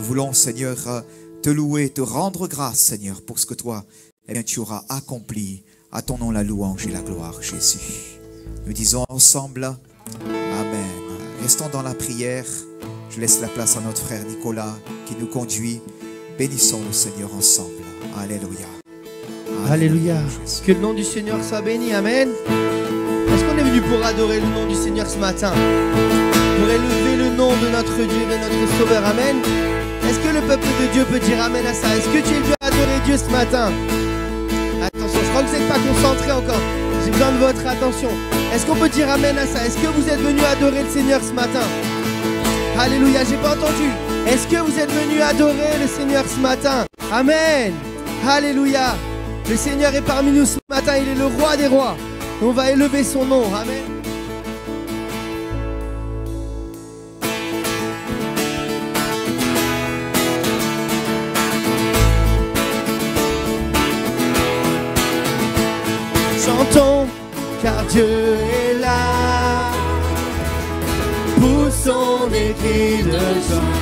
voulons, Seigneur, te louer, te rendre grâce, Seigneur, pour ce que toi, tu auras accompli. À ton nom la louange et la gloire, Jésus. Nous disons ensemble, Amen. Restons dans la prière. Je laisse la place à notre frère Nicolas qui nous conduit. Bénissons le Seigneur ensemble. Alléluia. Alléluia. Que le nom du Seigneur soit béni. Amen. Est-ce qu'on est venu pour adorer le nom du Seigneur ce matin? Pour élever le nom de notre Dieu, de notre Sauveur. Amen. Est-ce que le peuple de Dieu peut dire Amen à ça? Est-ce que tu es venu adorer Dieu ce matin? Attention, je crois que vous n'êtes pas concentrés encore. J'ai besoin de votre attention. Est-ce qu'on peut dire Amen à ça? Est-ce que vous êtes venu adorer le Seigneur ce matin? Alléluia, j'ai pas entendu. Est-ce que vous êtes venu adorer le Seigneur ce matin? Amen. Alléluia. Le Seigneur est parmi nous ce matin, il est le roi des rois. On va élever son nom. Amen. Chantons, car Dieu est là. Poussons des cris de joie.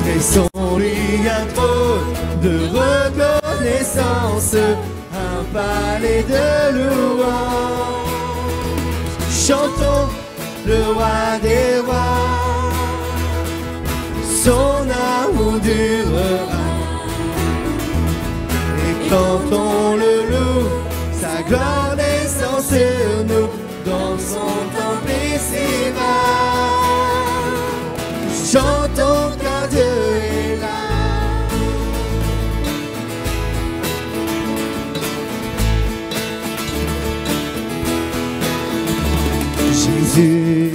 Dressons-lui un trône de reconnaissance, un palais de louange. Chantons le roi des rois, son amour durera. Et quand on le loue, sa gloire descend sur nous, dans son temple ici-bas. Chantons car Dieu est là. Jésus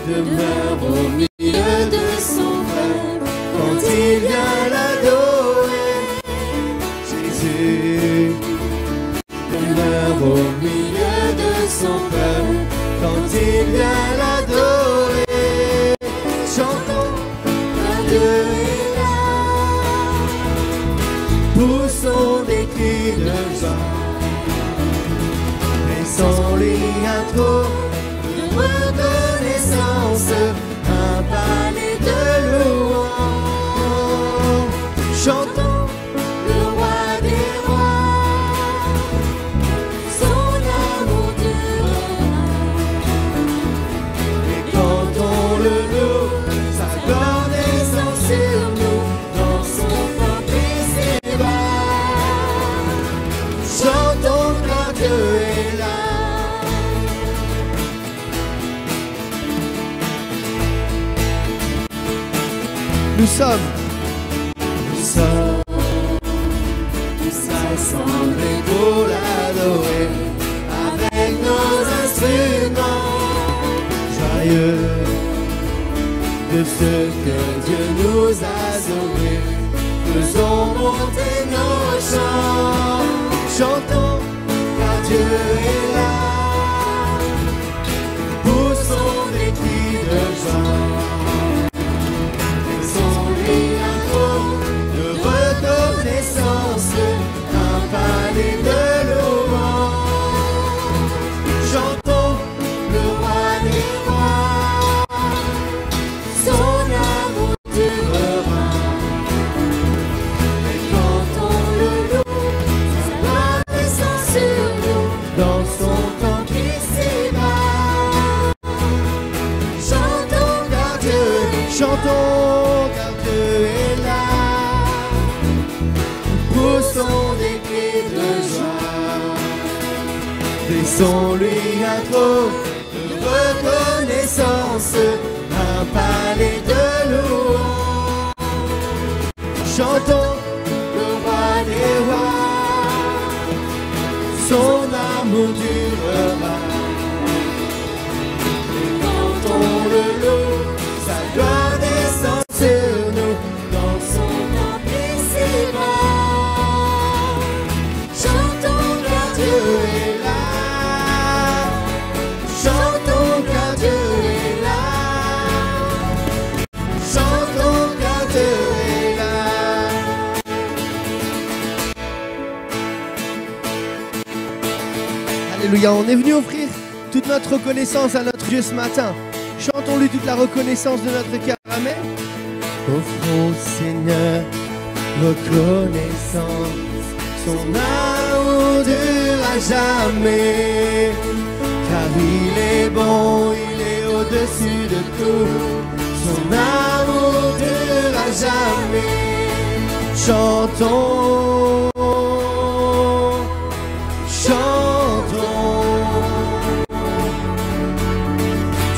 demeure au milieu de son peuple quand il vient l'adorer. Jésus demeure au milieu de son peuple quand il vient l'adorer. Chantons, car Dieu est là. Poussons des cris de joie. Laissons-lui un trône de reconnaissance, un palais de louange. Chantons le roi des rois, son amour durera. Et quand on le loue, sa gloire descend sur nous, dans son temple ici-bas. Chantons car Dieu est là. Nous sommes rassemblés pour l'adorer avec nos instruments joyeux de ce que Dieu nous a sauvés. Faisons monter nos chants, chantons car Dieu est là. Poussons des cris de joie. Reconnaissance, un palais de louange. Chantons le roi des rois, son amour durera. Et quand on le loue, sa gloire descend sur nous, dans son temple ici-bas. Chantons car Dieu est là. Poussons des cris de joie. Laissons-lui un trône de reconnaissance, un palais de louange. Chantons le roi des rois, son amour durera. Et quand on le loue, sa gloire descend sur nous, dans son temple ici-bas. Chantons car Dieu est là. Chantons car Dieu est là. Chantons car Dieu est là. Alléluia, on est venu offrir toute notre reconnaissance à notre Dieu ce matin. Chantons-lui toute la reconnaissance de notre cœur. Amen. Offrons au Seigneur reconnaissance, son amour durera jamais, car il est bon, il est au-dessus de tout, son amour durera jamais. Chantons, chantons,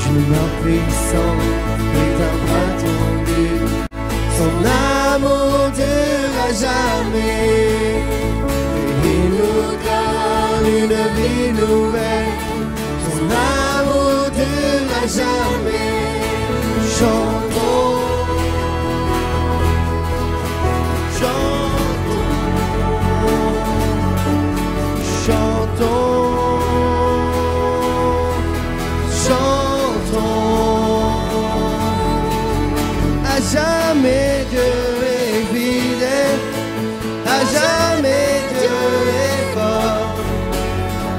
d'une main puissante et d'un bras tendu, son amour durera jamais. Il nous donne une vie nouvelle, son amour durera jamais. Chantons, chantons, chantons, chantons. À jamais Dieu est fidèle, à jamais Dieu est fort,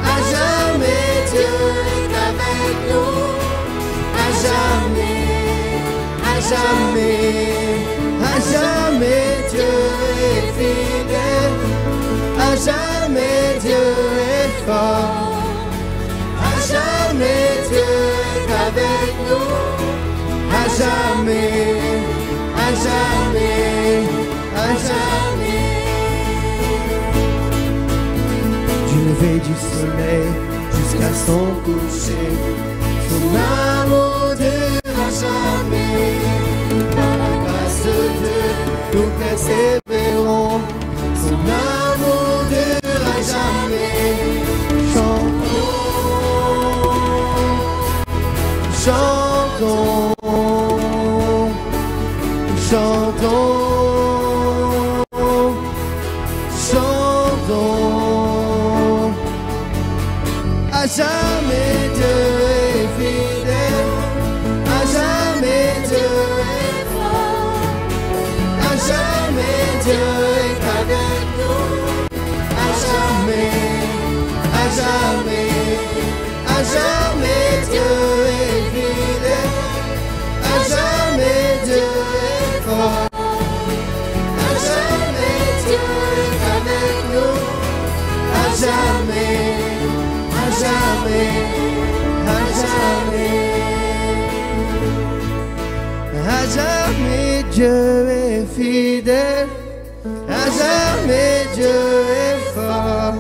à jamais Dieu est avec nous, à jamais, à jamais, à jamais Dieu est fidèle, à jamais Dieu est fort, à jamais Dieu est avec nous, à jamais, à jamais, à jamais. Du lever du soleil jusqu'à son coucher, son amour durera jamais. Par la grâce de Dieu, nous persévérons, son amour durera jamais. Chantons, chantons, chantons, chantons. À jamais Dieu est fidèle, à jamais Dieu est fort, à jamais Dieu est avec nous, à jamais, à jamais, à jamais Dieu est fidèle, à jamais Dieu est fort, à jamais Dieu est avec nous, à jamais, à jamais, à jamais. À jamais Dieu est fidèle, à jamais Dieu est fort,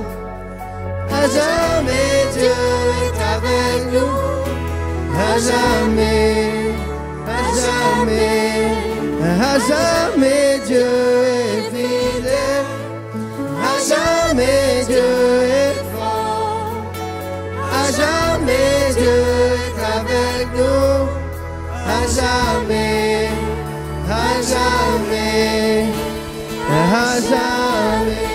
à jamais Dieu est avec nous, à jamais, à jamais, à jamais Dieu est fidèle, à jamais Dieu est fort, à jamais Dieu est avec nous, à jamais, à jamais, à jamais.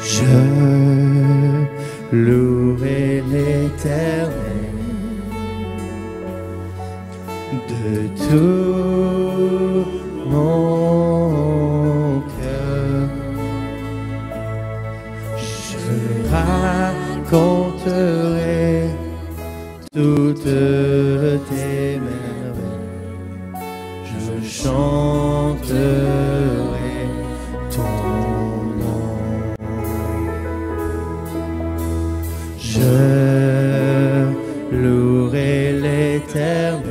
Je louerai l'Éternel de tout mon cœur. Je raconterai toutes tes merveilles. Je chanterai ton nom. Je louerai l'Éternel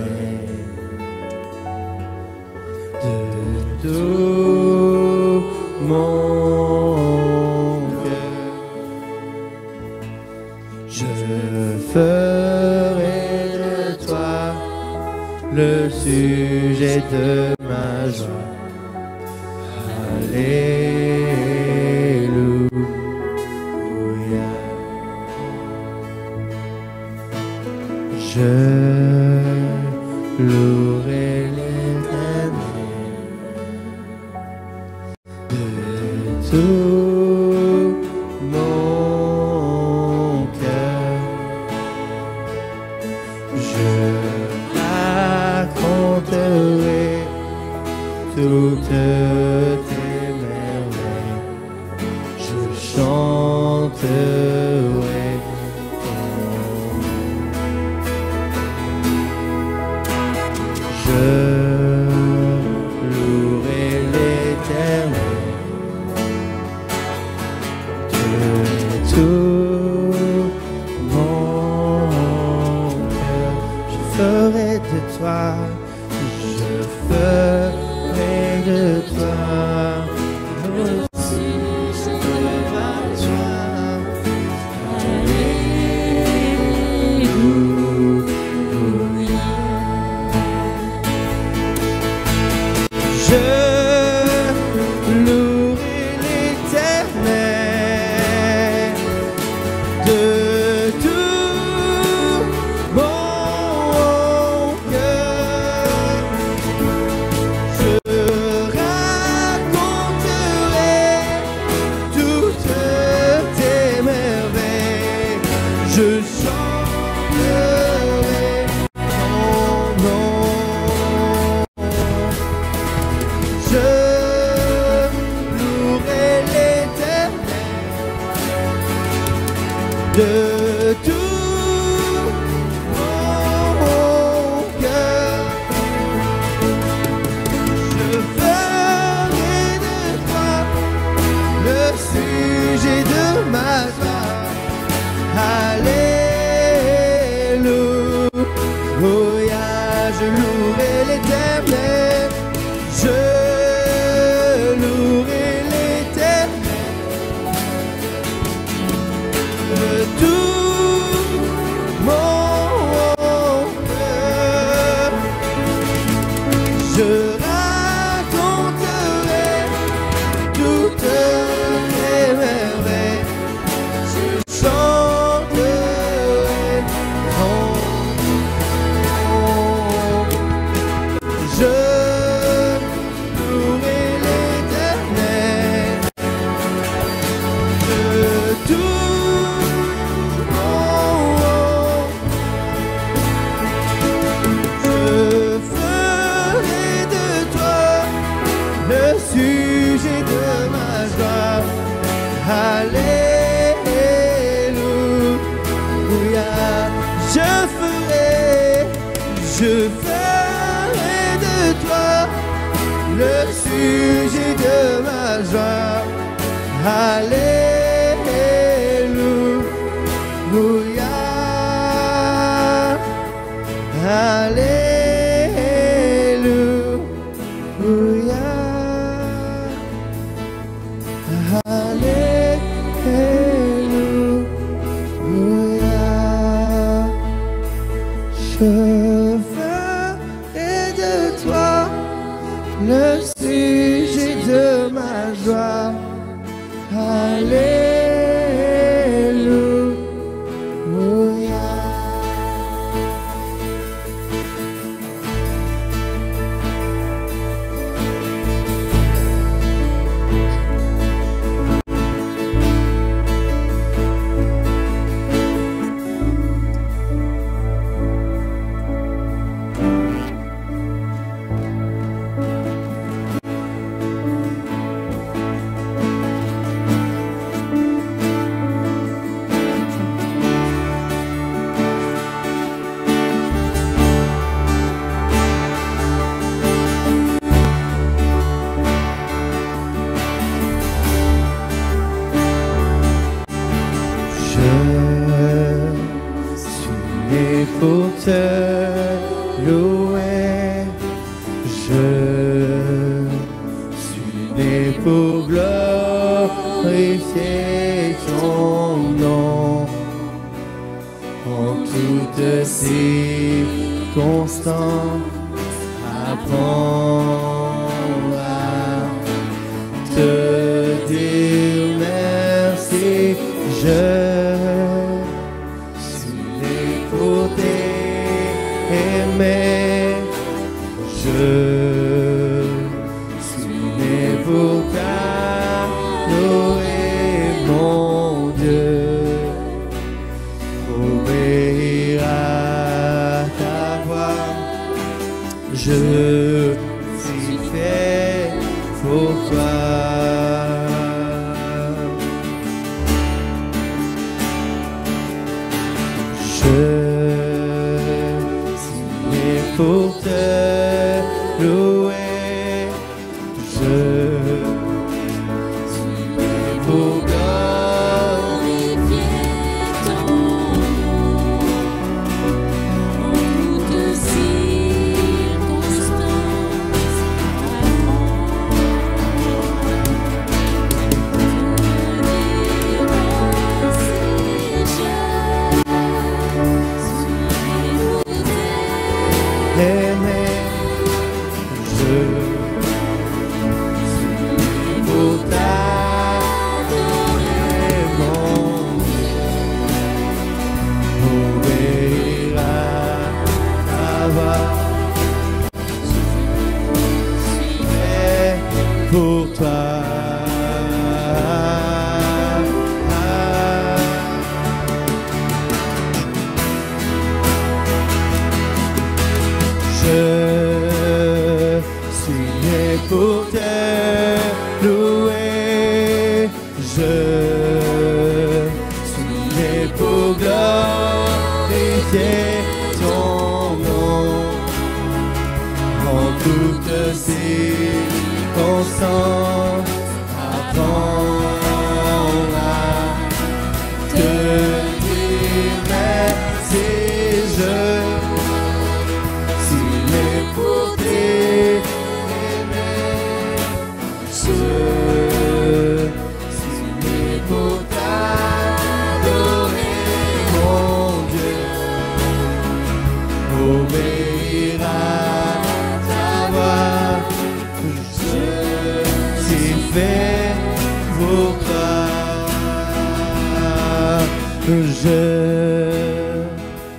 de tout mon cœur. Je ferai de toi le sujet de ma joie. Alléluia. Je louerai l'Éternel de tout mon cœur. Je raconterai toutes tes merveilles. Je chanterai ton nom. Je louerai l'Éternel de tout mon cœur. Je ferai de toi, je ferai de toi le sujet de ma joie. Alléluia. Je louerai l'Éternel de tout mon cœur. Je raconterai toutes tes merveilles. Je chanterai ton nom. Je louerai l'Éternel de tout mon cœur. Je ferai de toi le sujet de ma joie. Alléluia. Je louerai l'Éternel. Je louerai l'Éternel de tout mon cœur. Je raconterai toutes tes merveilles. Je chanterai ton nom. Je louerai l'Éternel de tout mon cœur. Je ferai de toi le sujet de ma joie. Alléluia. Je ferai de toi le sujet de ma joie. Alléluia. Alléluia. Alléluia. Je ferai de toi le sujet de ma joie. Alléluia. Pour te louer, je suis né pour glorifier ton nom en toutes circonstances. Apprends à te dire merci. Je suis né pour t'aimer. Je suis fait pour toi. Je suis né pour te louer. Je suis né pour glorifier ton nom en toutes circonstances. Aimé, je suis pour t'adorer, mon obéir à ta voix. Je suis fait pour toi. Je suis né pour te louer. Je suis né pour glorifier ton nom en toutes circonstances. Apprendre à te dire merci. Je pour t'aimer, je suis né pour t'adorer, mon Dieu, obéir à ta voix. Je suis fait pour toi. Je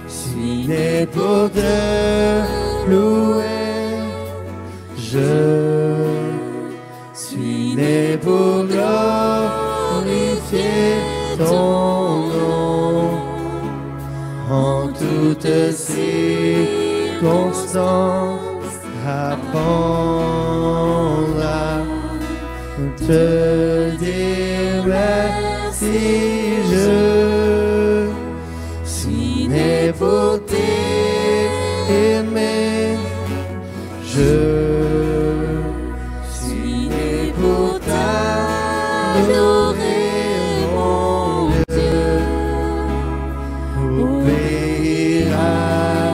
suis né pour te louer. Je suis né pour glorifier ton nom en toutes circonstances. Apprendre à te dire merci. Je suis né pour t'aimer. Je suis né pour t'adorer, mon Dieu, obéir à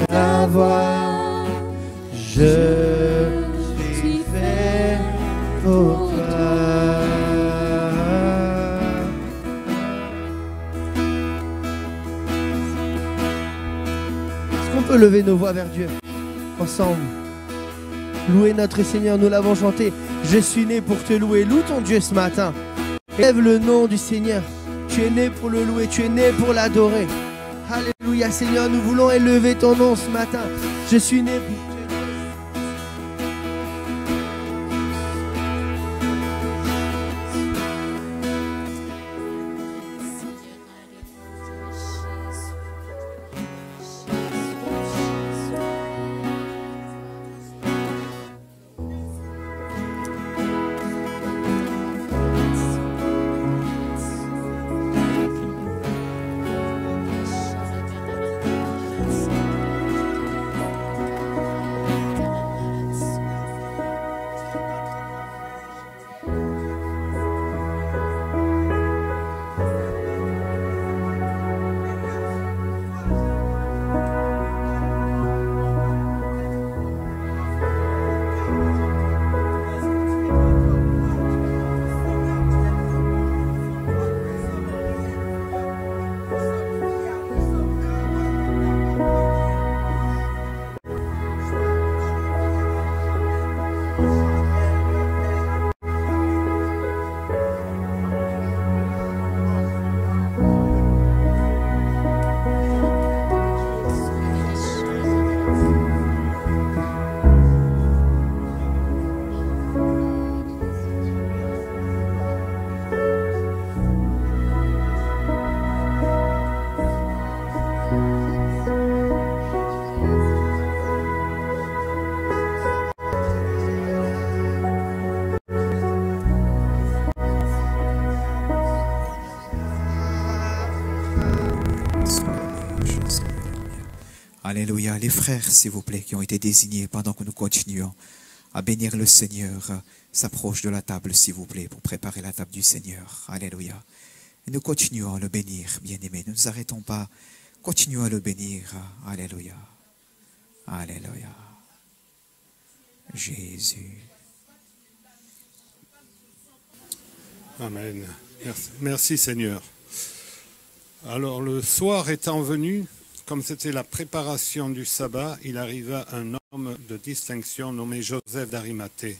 ta voix. Je suis fait pour toi. Est-ce qu'on peut lever nos voix vers Dieu ensemble? Louer notre Seigneur, nous l'avons chanté. Je suis né pour te louer. Loue ton Dieu ce matin. Lève le nom du Seigneur. Tu es né pour le louer, tu es né pour l'adorer. Alléluia Seigneur, nous voulons élever ton nom ce matin. Je suis né pour te Alléluia. Les frères, s'il vous plaît, qui ont été désignés pendant que nous continuons à bénir le Seigneur, s'approchent de la table, s'il vous plaît, pour préparer la table du Seigneur. Alléluia. Et nous continuons à le bénir, bien-aimés. Ne nous arrêtons pas. Continuons à le bénir. Alléluia. Alléluia. Jésus. Amen. Merci Seigneur. Alors le soir étant venu, comme c'était la préparation du sabbat, il arriva un homme de distinction nommé Joseph d'Arimathée,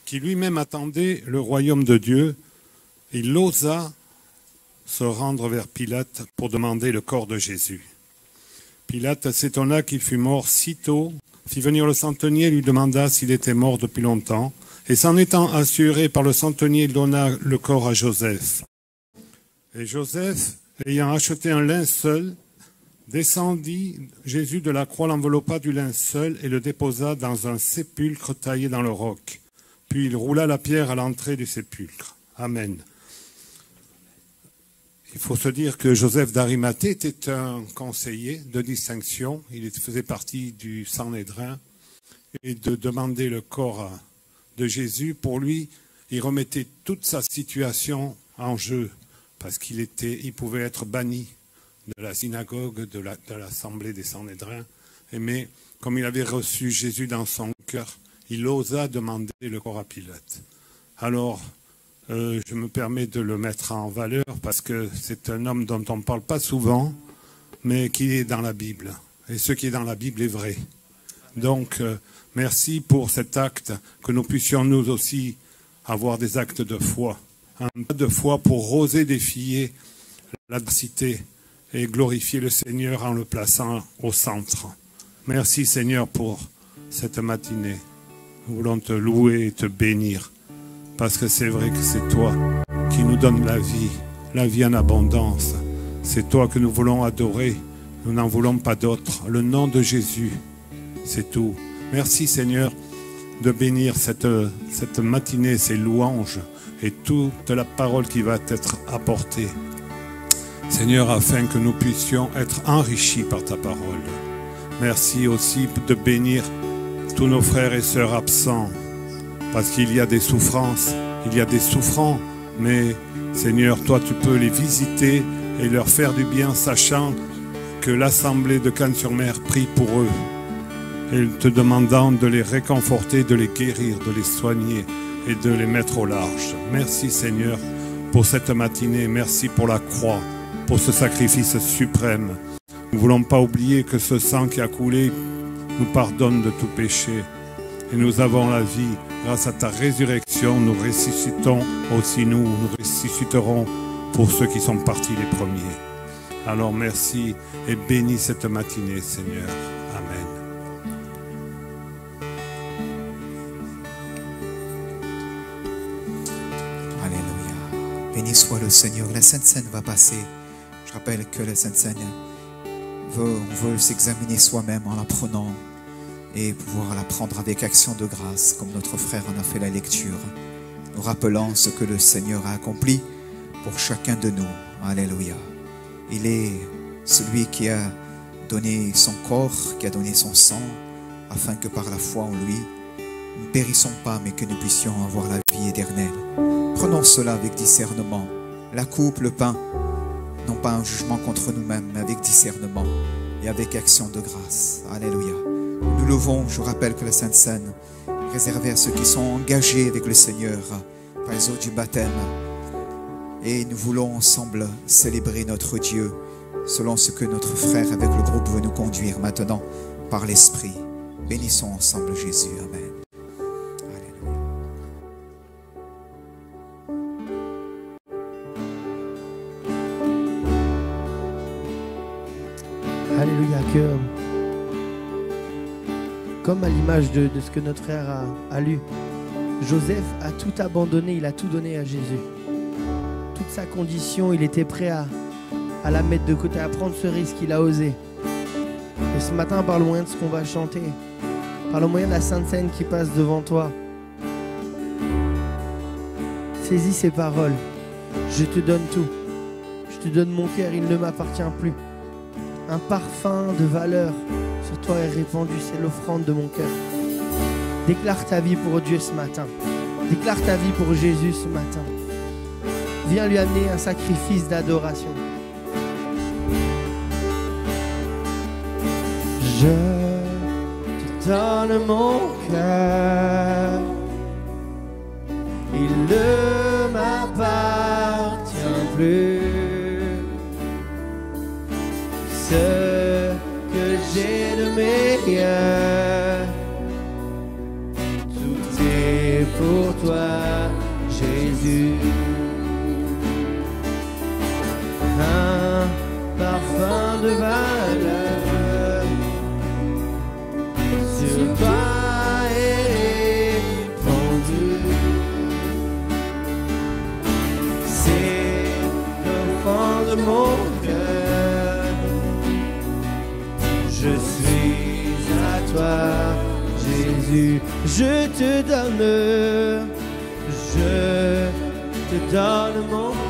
qui lui-même attendait le royaume de Dieu. Il osa se rendre vers Pilate pour demander le corps de Jésus. Pilate s'étonna qu'il fût mort si tôt, fit venir le centenier et lui demanda s'il était mort depuis longtemps. Et s'en étant assuré par le centenier, il donna le corps à Joseph. Et Joseph, ayant acheté un linceul, descendit Jésus de la croix, l'enveloppa du linceul et le déposa dans un sépulcre taillé dans le roc. Puis il roula la pierre à l'entrée du sépulcre. Amen. Il faut se dire que Joseph d'Arimathée était un conseiller de distinction. Il faisait partie du Sanhédrin. Et de demander le corps de Jésus, pour lui, il remettait toute sa situation en jeu, parce qu'il pouvait être banni de la synagogue, de l'assemblée des Sanhédrins. Mais comme il avait reçu Jésus dans son cœur, il osa demander le corps à Pilate. Alors, je me permets de le mettre en valeur, parce que c'est un homme dont on ne parle pas souvent, mais qui est dans la Bible. Et ce qui est dans la Bible est vrai. Donc, merci pour cet acte, que nous puissions nous aussi avoir des actes de foi. Un pas de foi pour oser défier l'adversité et glorifier le Seigneur en le plaçant au centre. Merci Seigneur pour cette matinée. Nous voulons te louer et te bénir, parce que c'est vrai que c'est toi qui nous donne la vie en abondance. C'est toi que nous voulons adorer, nous n'en voulons pas d'autre. Le nom de Jésus, c'est tout. Merci Seigneur de bénir cette matinée, ces louanges et toute la parole qui va être apportée. Seigneur, afin que nous puissions être enrichis par ta parole. Merci aussi de bénir tous nos frères et sœurs absents, parce qu'il y a des souffrances, il y a des souffrants, mais Seigneur, toi tu peux les visiter et leur faire du bien, sachant que l'assemblée de Cannes-sur-Mer prie pour eux, et te demandant de les réconforter, de les guérir, de les soigner et de les mettre au large. Merci Seigneur pour cette matinée, merci pour la croix, pour ce sacrifice suprême. Nous ne voulons pas oublier que ce sang qui a coulé nous pardonne de tout péché. Et nous avons la vie. Grâce à ta résurrection, nous ressuscitons aussi nous ressusciterons pour ceux qui sont partis les premiers. Alors merci et bénis cette matinée, Seigneur. Amen. Alléluia. Béni soit le Seigneur. La Sainte Seine va passer. Je rappelle que la Sainte Seine, on veut s'examiner soi-même en la prenant et pouvoir la prendre avec action de grâce, comme notre frère en a fait la lecture, nous rappelant ce que le Seigneur a accompli pour chacun de nous. Alléluia. Il est celui qui a donné son corps, qui a donné son sang, afin que par la foi en lui, nous ne périssons pas, mais que nous puissions avoir la vie éternelle. Prenons cela avec discernement. La coupe, le pain, non pas un jugement contre nous-mêmes, mais avec discernement et avec action de grâce. Alléluia. Nous levons, je rappelle que la Sainte Seine est réservée à ceux qui sont engagés avec le Seigneur par les eaux du baptême. Et nous voulons ensemble célébrer notre Dieu selon ce que notre frère avec le groupe veut nous conduire maintenant par l'Esprit. Bénissons ensemble Jésus. Amen. Alléluia, que comme à l'image de ce que notre frère a lu, Joseph a tout abandonné, il a tout donné à Jésus. Toute sa condition, il était prêt à la mettre de côté, à prendre ce risque, il a osé. Et ce matin, par le moyen de ce qu'on va chanter, par le moyen de la Sainte Seine qui passe devant toi, saisis ces paroles. Je te donne tout. Je te donne mon cœur, il ne m'appartient plus. un parfum de valeur sur toi est répandu. C'est l'offrande de mon cœur. Déclare ta vie pour Dieu ce matin. Déclare ta vie pour Jésus ce matin. Viens lui amener un sacrifice d'adoration. Je te donne mon cœur. Il ne m'appartient plus. Ce que j'ai de meilleur, tout est pour toi, Jésus. Un parfum de valeur sur toi est répandu. C'est l'offrande de mon cœur. Je suis à toi, Jésus. Je te donne mon cœur.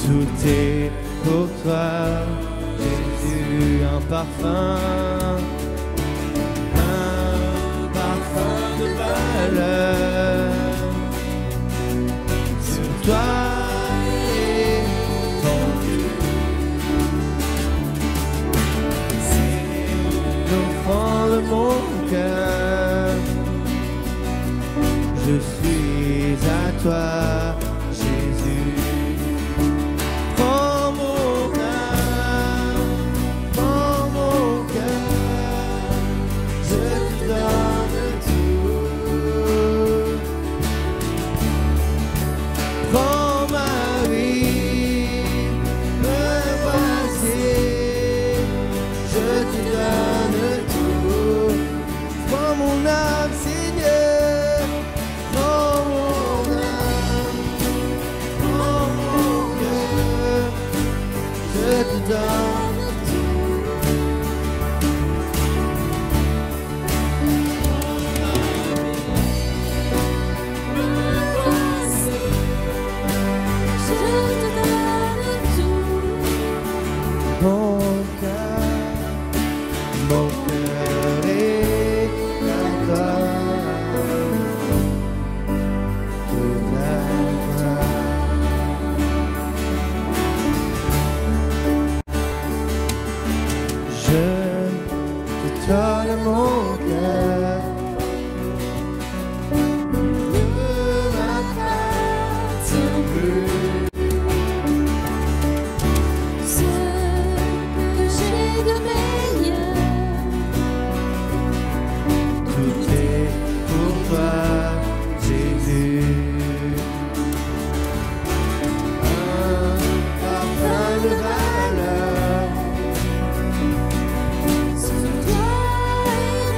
Tout est pour toi, Jésus, un parfum de valeur. Sur toi est rendu. C'est l'offrande de mon cœur. Je suis à toi, Jésus. Prends mon âme, prends mon cœur, je te donne tout. Prends ma vie, me voici, je te donne tout. Prends mon âme, Seigneur, prends mon âme, prends mon cœur, je te donne tout. Mon cœur est à toi, tout à toi. Je te donne mon cœur. Ne m'appartient plus. Ce que j'ai de meilleur, Tout est pour toi, Jésus. Un parfum de valeur sur toi est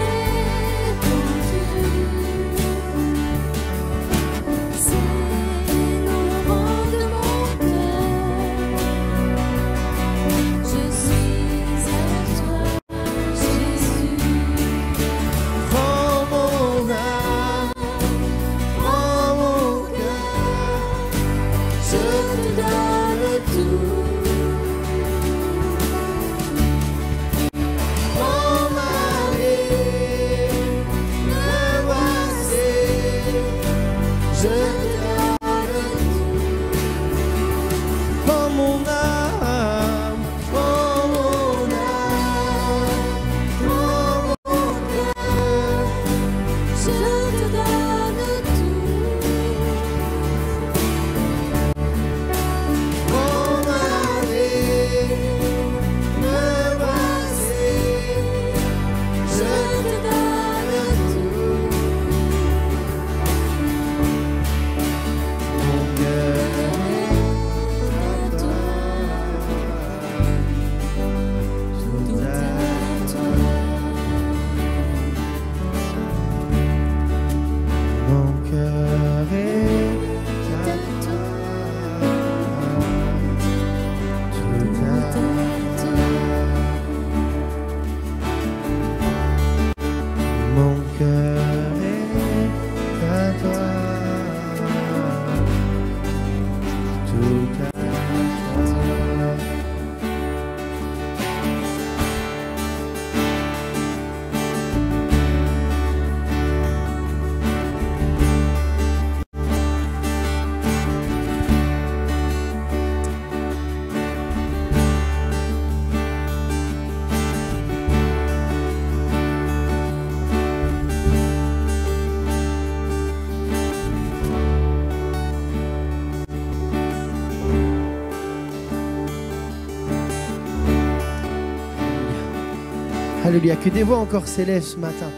Alléluia. Que des voix encore s'élèvent ce matin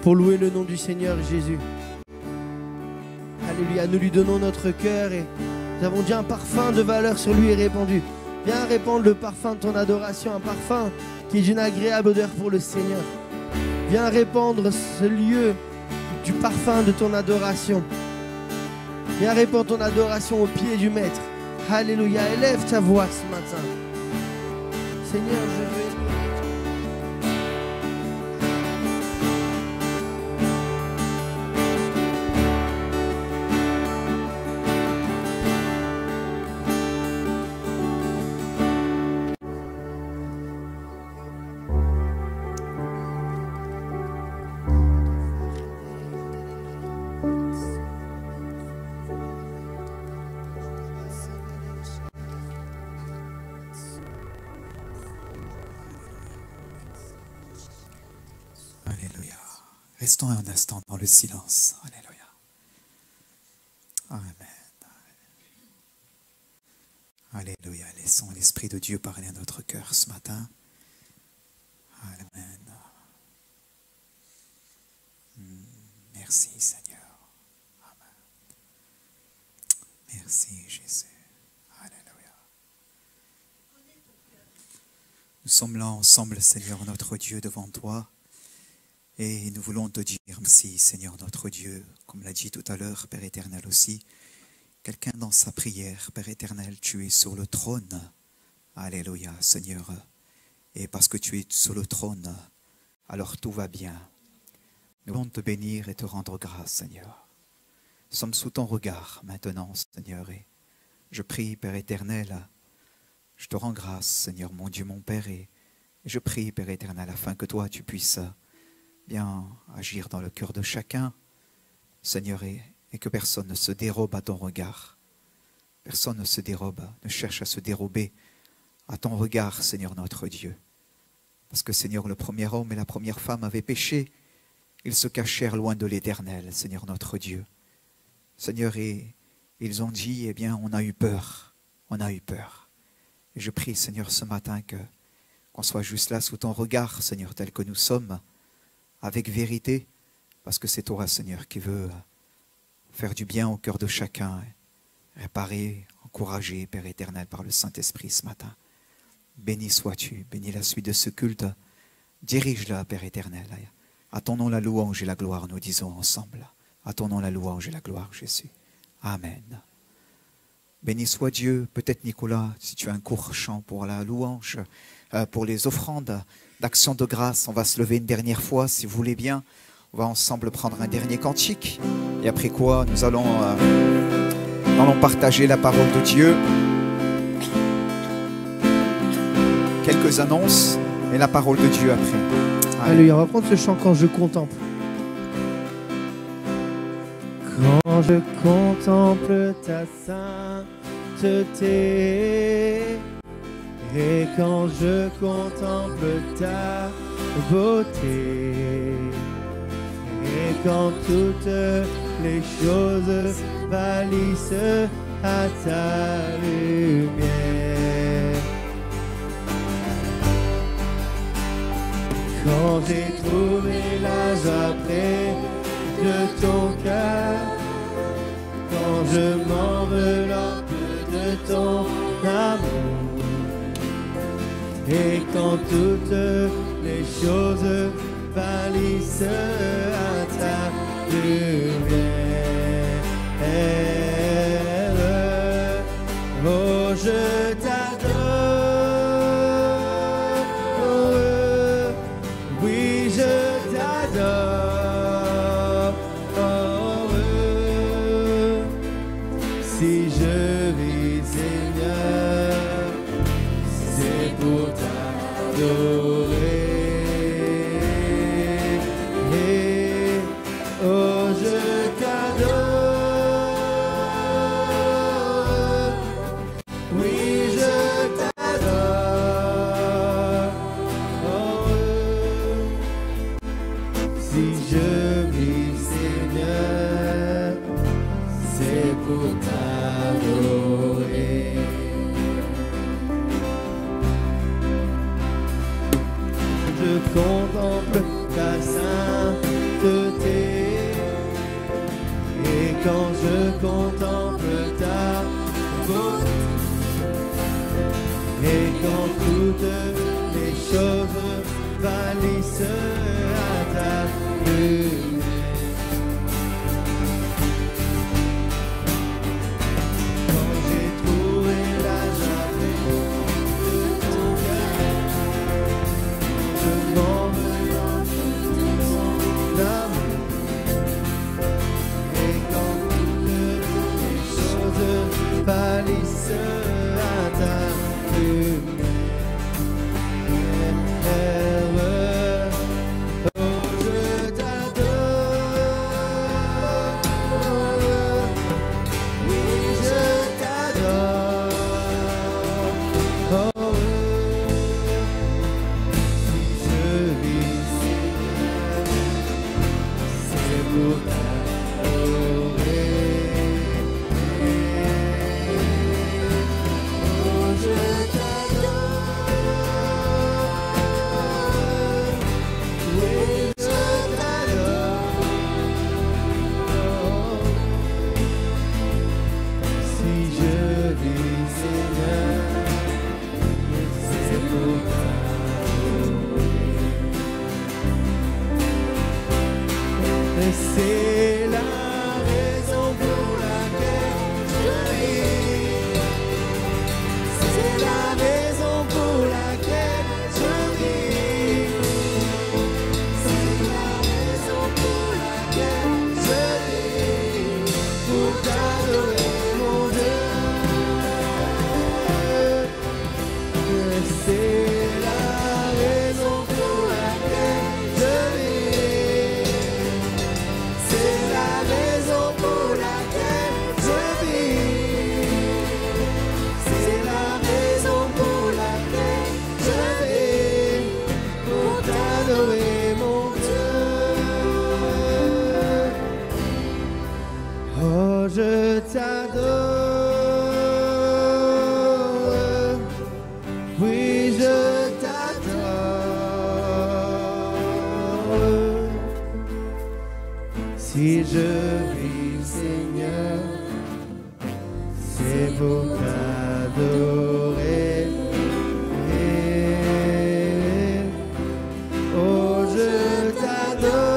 pour louer le nom du Seigneur Jésus. Alléluia. Nous lui donnons notre cœur et nous avons déjà un parfum de valeur sur lui répandu. Viens répandre le parfum de ton adoration, un parfum qui est d'une agréable odeur pour le Seigneur. Viens répandre ce lieu du parfum de ton adoration. Viens répandre ton adoration au pied du Maître. Alléluia. Élève ta voix ce matin. Seigneur, je veux écouter. Alléluia. Restons un instant dans le silence. Alléluia. Amen. Alléluia. Laissons l'Esprit de Dieu parler à notre cœur ce matin. Amen. Merci Seigneur. Amen. Merci Jésus. Alléluia. Nous sommes là ensemble, Seigneur notre Dieu, devant toi. Et nous voulons te dire merci, Seigneur notre Dieu, comme l'a dit tout à l'heure, Père éternel aussi. Quelqu'un dans sa prière, Père éternel, tu es sur le trône. Alléluia, Seigneur. Et parce que tu es sur le trône, alors tout va bien. Nous voulons te bénir et te rendre grâce, Seigneur. Nous sommes sous ton regard maintenant, Seigneur. Et je prie, Père éternel, je te rends grâce, Seigneur, mon Dieu, mon Père. Et je prie, Père éternel, afin que toi, tu puisses bien agir dans le cœur de chacun, Seigneur, et que personne ne se dérobe à ton regard. Personne ne se dérobe, ne cherche à se dérober à ton regard, Seigneur notre Dieu. Parce que, Seigneur, le premier homme et la première femme avaient péché, ils se cachèrent loin de l'Éternel, Seigneur notre Dieu. Seigneur, et ils ont dit, eh bien, on a eu peur, on a eu peur. Et je prie, Seigneur, ce matin, qu'on soit juste là sous ton regard, Seigneur, tel que nous sommes, avec vérité, parce que c'est toi, Seigneur, qui veux faire du bien au cœur de chacun, réparer, encourager, Père éternel, par le Saint-Esprit ce matin. Béni sois-tu, bénis la suite de ce culte, dirige-la, Père éternel. À ton nom la louange et la gloire, nous disons ensemble. À ton nom la louange et la gloire, Jésus. Amen. Béni soit Dieu. Peut-être, Nicolas, si tu as un court chant pour la louange, pour les offrandes d'action de grâce, on va se lever une dernière fois, si vous voulez bien. On va ensemble prendre un dernier cantique. Et après quoi, nous allons partager la parole de Dieu. Quelques annonces et la parole de Dieu après. Alléluia, on va prendre ce chant quand je contemple. Quand je contemple ta sainteté et quand je contemple ta beauté et quand toutes les choses pâlissent à ta lumière, quand j'ai trouvé la joie près de ton cœur, quand je m'enveloppe de ton amour, et quand toutes les choses pâlissent à ta lumière, oh je t'adore, oui je t'adore, si je vis Seigneur, c'est pour t'adorer. Oh je t'adore, oui je t'adore, si je vis Seigneur, c'est pour t'adorer. je contemple ta sainteté, et quand je contemple ta beauté, et quand toutes les choses pâlissent à ta lumière. Quand j'ai trouvé la joie de ton cœur, je m'enveloppe de son amour. Et quand toutes les choses pâlissent à ta lumière. C'est la raison pour laquelle je vis. C'est la raison pour laquelle je vis. C'est la raison pour laquelle je vis. Pour t'adorer, mon Dieu. C'est la raison pour laquelle je vis. C'est la raison pour laquelle je vis. C'est la raison pour laquelle je vis. Pour t'adorer, mon Dieu. Oh, je t'adore. Oui, je t'adore. Si je vis, Seigneur, c'est pour t'adorer. Oh, je t'adore.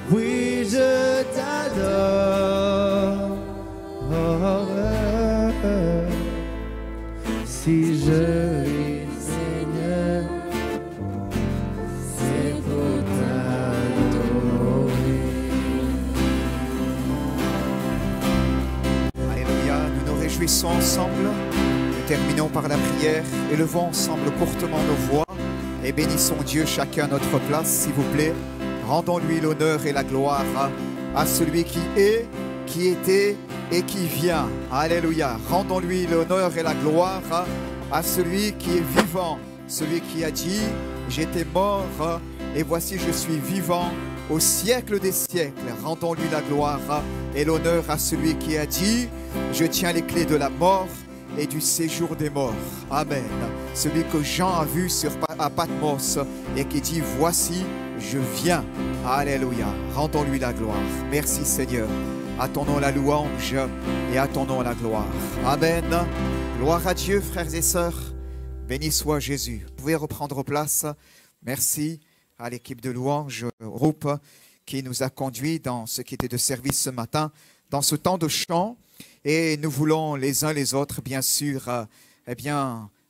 Oui, je t'adore. Si je vis, Seigneur, c'est pour t'adorer. Alléluia, nous nous réjouissons ensemble. Nous terminons par la prière. Élevons ensemble courtement nos voix et bénissons Dieu chacun à notre place, s'il vous plaît. Rendons-lui l'honneur et la gloire à celui qui est, qui était et qui vient. Alléluia. Rendons-lui l'honneur et la gloire à celui qui est vivant, celui qui a dit « J'étais mort et voici je suis vivant au siècle des siècles. » Rendons-lui la gloire et l'honneur à celui qui a dit « Je tiens les clés de la mort et du séjour des morts. » Amen. Celui que Jean a vu à Patmos et qui dit « Voici, je viens. » Alléluia. Rendons-lui la gloire. Merci Seigneur. À ton nom la louange et à ton nom la gloire. Amen. Gloire à Dieu, frères et sœurs. Béni soit Jésus. Vous pouvez reprendre place. Merci à l'équipe de louange groupe qui nous a conduits dans ce qui était de service ce matin, dans ce temps de chant. Et nous voulons les uns les autres, bien sûr,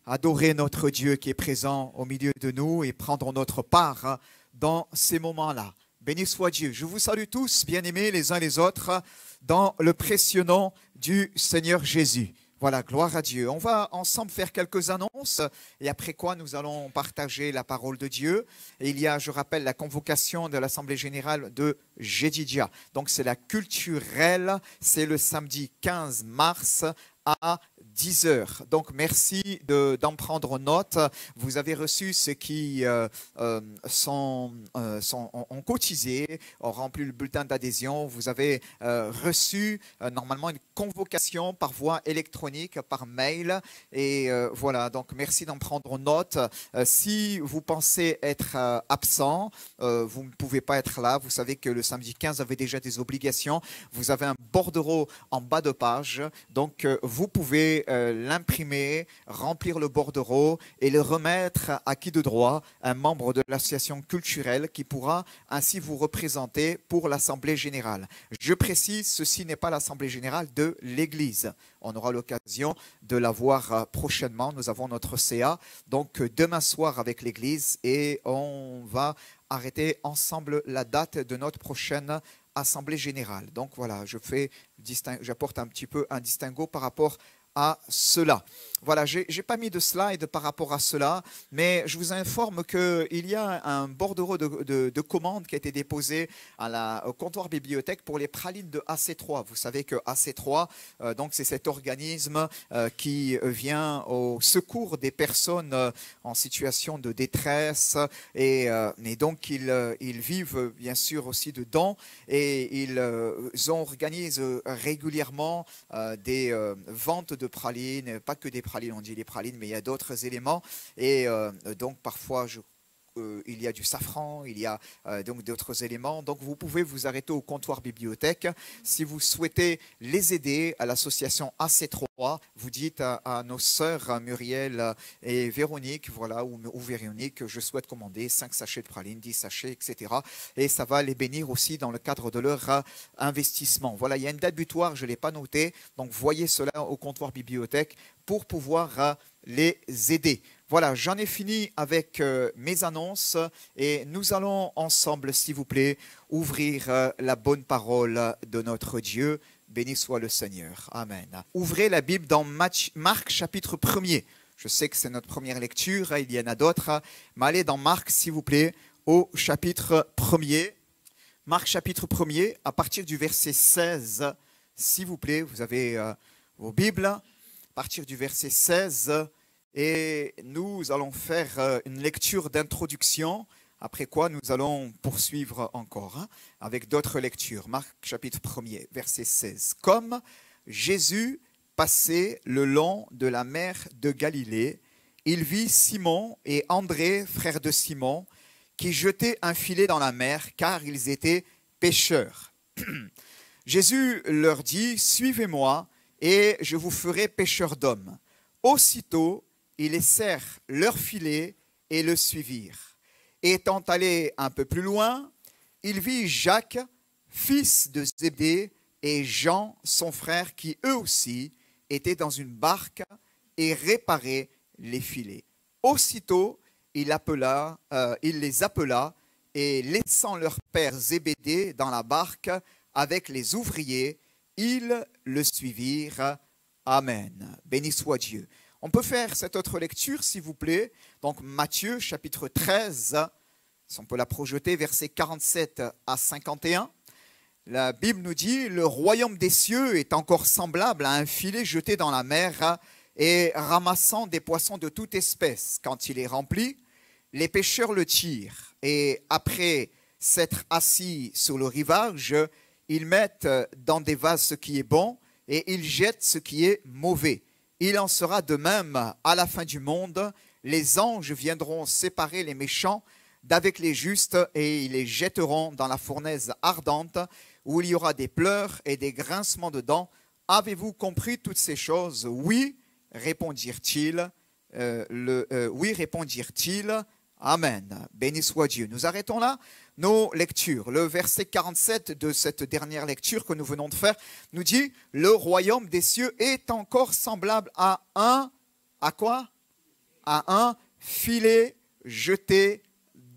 adorer notre Dieu qui est présent au milieu de nous et prendre notre part dans ces moments-là. Béni soit Dieu. Je vous salue tous, bien-aimés, les uns les autres, dans le précieux nom du Seigneur Jésus. Voilà, gloire à Dieu. On va ensemble faire quelques annonces et après quoi nous allons partager la parole de Dieu. Et il y a, je rappelle, la convocation de l'Assemblée Générale de Jedidja. Donc c'est la culturelle, c'est le samedi 15 mars à 10 heures. Donc, merci d'en prendre note. Vous avez reçu ceux qui ont cotisé, ont rempli le bulletin d'adhésion. Vous avez reçu normalement une convocation par voie électronique, par mail. Et voilà, donc merci d'en prendre note. Si vous pensez être absent, vous ne pouvez pas être là. Vous savez que le samedi 15 avait déjà des obligations. Vous avez un bordereau en bas de page. Donc, vous pouvez l'imprimer, remplir le bordereau et le remettre à qui de droit, un membre de l'association culturelle qui pourra ainsi vous représenter pour l'Assemblée générale. Je précise, ceci n'est pas l'Assemblée générale de l'Église. On aura l'occasion de la voir prochainement. Nous avons notre CA, donc demain soir avec l'Église, et on va arrêter ensemble la date de notre prochaine Assemblée générale. Donc voilà, j'apporte un petit peu un distinguo par rapport à cela. Voilà, je n'ai pas mis de slide par rapport à cela, mais je vous informe qu'il y a un bordereau de commande qui a été déposé au comptoir bibliothèque pour les pralines de AC3. Vous savez que AC3, donc c'est cet organisme qui vient au secours des personnes en situation de détresse, et donc ils vivent bien sûr aussi dedans, et ils organisent régulièrement des ventes de pralines, pas que des pralines, on dit les pralines, mais il y a d'autres éléments, et donc parfois il y a du safran, il y a donc d'autres éléments. Donc vous pouvez vous arrêter au comptoir bibliothèque. Si vous souhaitez les aider à l'association AC3, vous dites à nos sœurs Muriel et Véronique, voilà, ou Véronique, je souhaite commander 5 sachets de pralines, 10 sachets, etc. Et ça va les bénir aussi dans le cadre de leur investissement. Voilà, il y a une date butoir, je ne l'ai pas notée, donc voyez cela au comptoir bibliothèque pour pouvoir les aider. Voilà, j'en ai fini avec mes annonces, et nous allons ensemble, s'il vous plaît, ouvrir la bonne parole de notre Dieu. Béni soit le Seigneur. Amen. Ouvrez la Bible dans Marc chapitre 1er. Je sais que c'est notre première lecture, il y en a d'autres, mais allez dans Marc, s'il vous plaît, au chapitre 1er. Marc chapitre 1er, à partir du verset 16, s'il vous plaît, vous avez vos Bibles, à partir du verset 16. Et nous allons faire une lecture d'introduction, après quoi nous allons poursuivre encore avec d'autres lectures. Marc chapitre 1er, verset 16. Comme Jésus passait le long de la mer de Galilée, il vit Simon et André, frères de Simon, qui jetaient un filet dans la mer, car ils étaient pêcheurs. Jésus leur dit, « Suivez-moi, et je vous ferai pêcheurs d'hommes. » Aussitôt, ils laissèrent leur filet et le suivirent. Étant allé un peu plus loin, il vit Jacques, fils de Zébédée, et Jean, son frère, qui eux aussi étaient dans une barque et réparaient les filets. Aussitôt, il les appela, et laissant leur père Zébédée dans la barque avec les ouvriers, ils le suivirent. Amen. Béni soit Dieu. On peut faire cette autre lecture, s'il vous plaît. Donc, Matthieu, chapitre 13, si on peut la projeter, versets 47 à 51. La Bible nous dit, « Le royaume des cieux est encore semblable à un filet jeté dans la mer et ramassant des poissons de toute espèce. Quand il est rempli, les pêcheurs le tirent. Et après s'être assis sur le rivage, ils mettent dans des vases ce qui est bon et ils jettent ce qui est mauvais. Il en sera de même à la fin du monde. Les anges viendront séparer les méchants d'avec les justes et ils les jetteront dans la fournaise ardente où il y aura des pleurs et des grincements de dents. Avez-vous compris toutes ces choses? Oui, répondirent-ils. Oui, répondirent-ils. Amen. Béni soit Dieu. Nous arrêtons là nos lectures. Le verset 47 de cette dernière lecture que nous venons de faire nous dit « Le royaume des cieux est encore semblable à quoi? À un filet jeté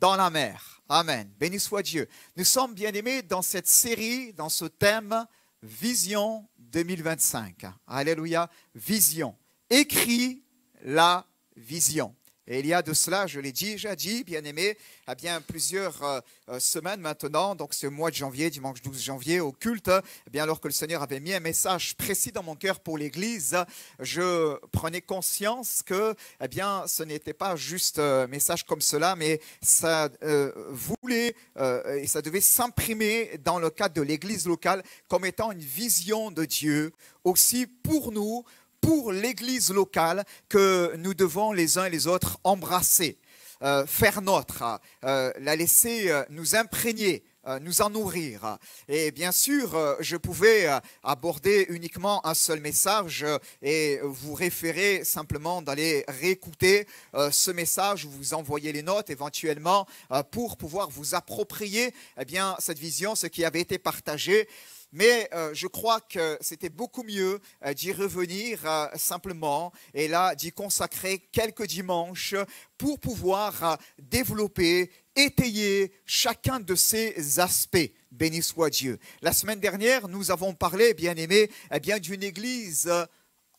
dans la mer. » Amen. Béni soit Dieu. Nous sommes bien-aimés dans cette série, dans ce thème Vision 2025. Alléluia. Vision. Écris la vision. Et il y a de cela, je l'ai déjà dit, bien-aimés, eh bien plusieurs semaines maintenant, donc ce mois de janvier, dimanche 12 janvier, au culte, eh bien alors que le Seigneur avait mis un message précis dans mon cœur pour l'Église, je prenais conscience que eh bien, ce n'était pas juste un message comme cela, mais ça voulait et ça devait s'imprimer dans le cadre de l'Église locale comme étant une vision de Dieu aussi pour nous, pour l'Église locale que nous devons les uns et les autres embrasser, faire nôtre, la laisser nous imprégner, nous en nourrir. Et bien sûr, je pouvais aborder uniquement un seul message et vous référer simplement d'aller réécouter ce message, vous envoyer les notes éventuellement pour pouvoir vous approprier eh bien, cette vision, ce qui avait été partagé. Mais je crois que c'était beaucoup mieux d'y revenir simplement et là d'y consacrer quelques dimanches pour pouvoir développer, étayer chacun de ces aspects. Béni soit Dieu. La semaine dernière, nous avons parlé, bien-aimés, eh bien, d'une église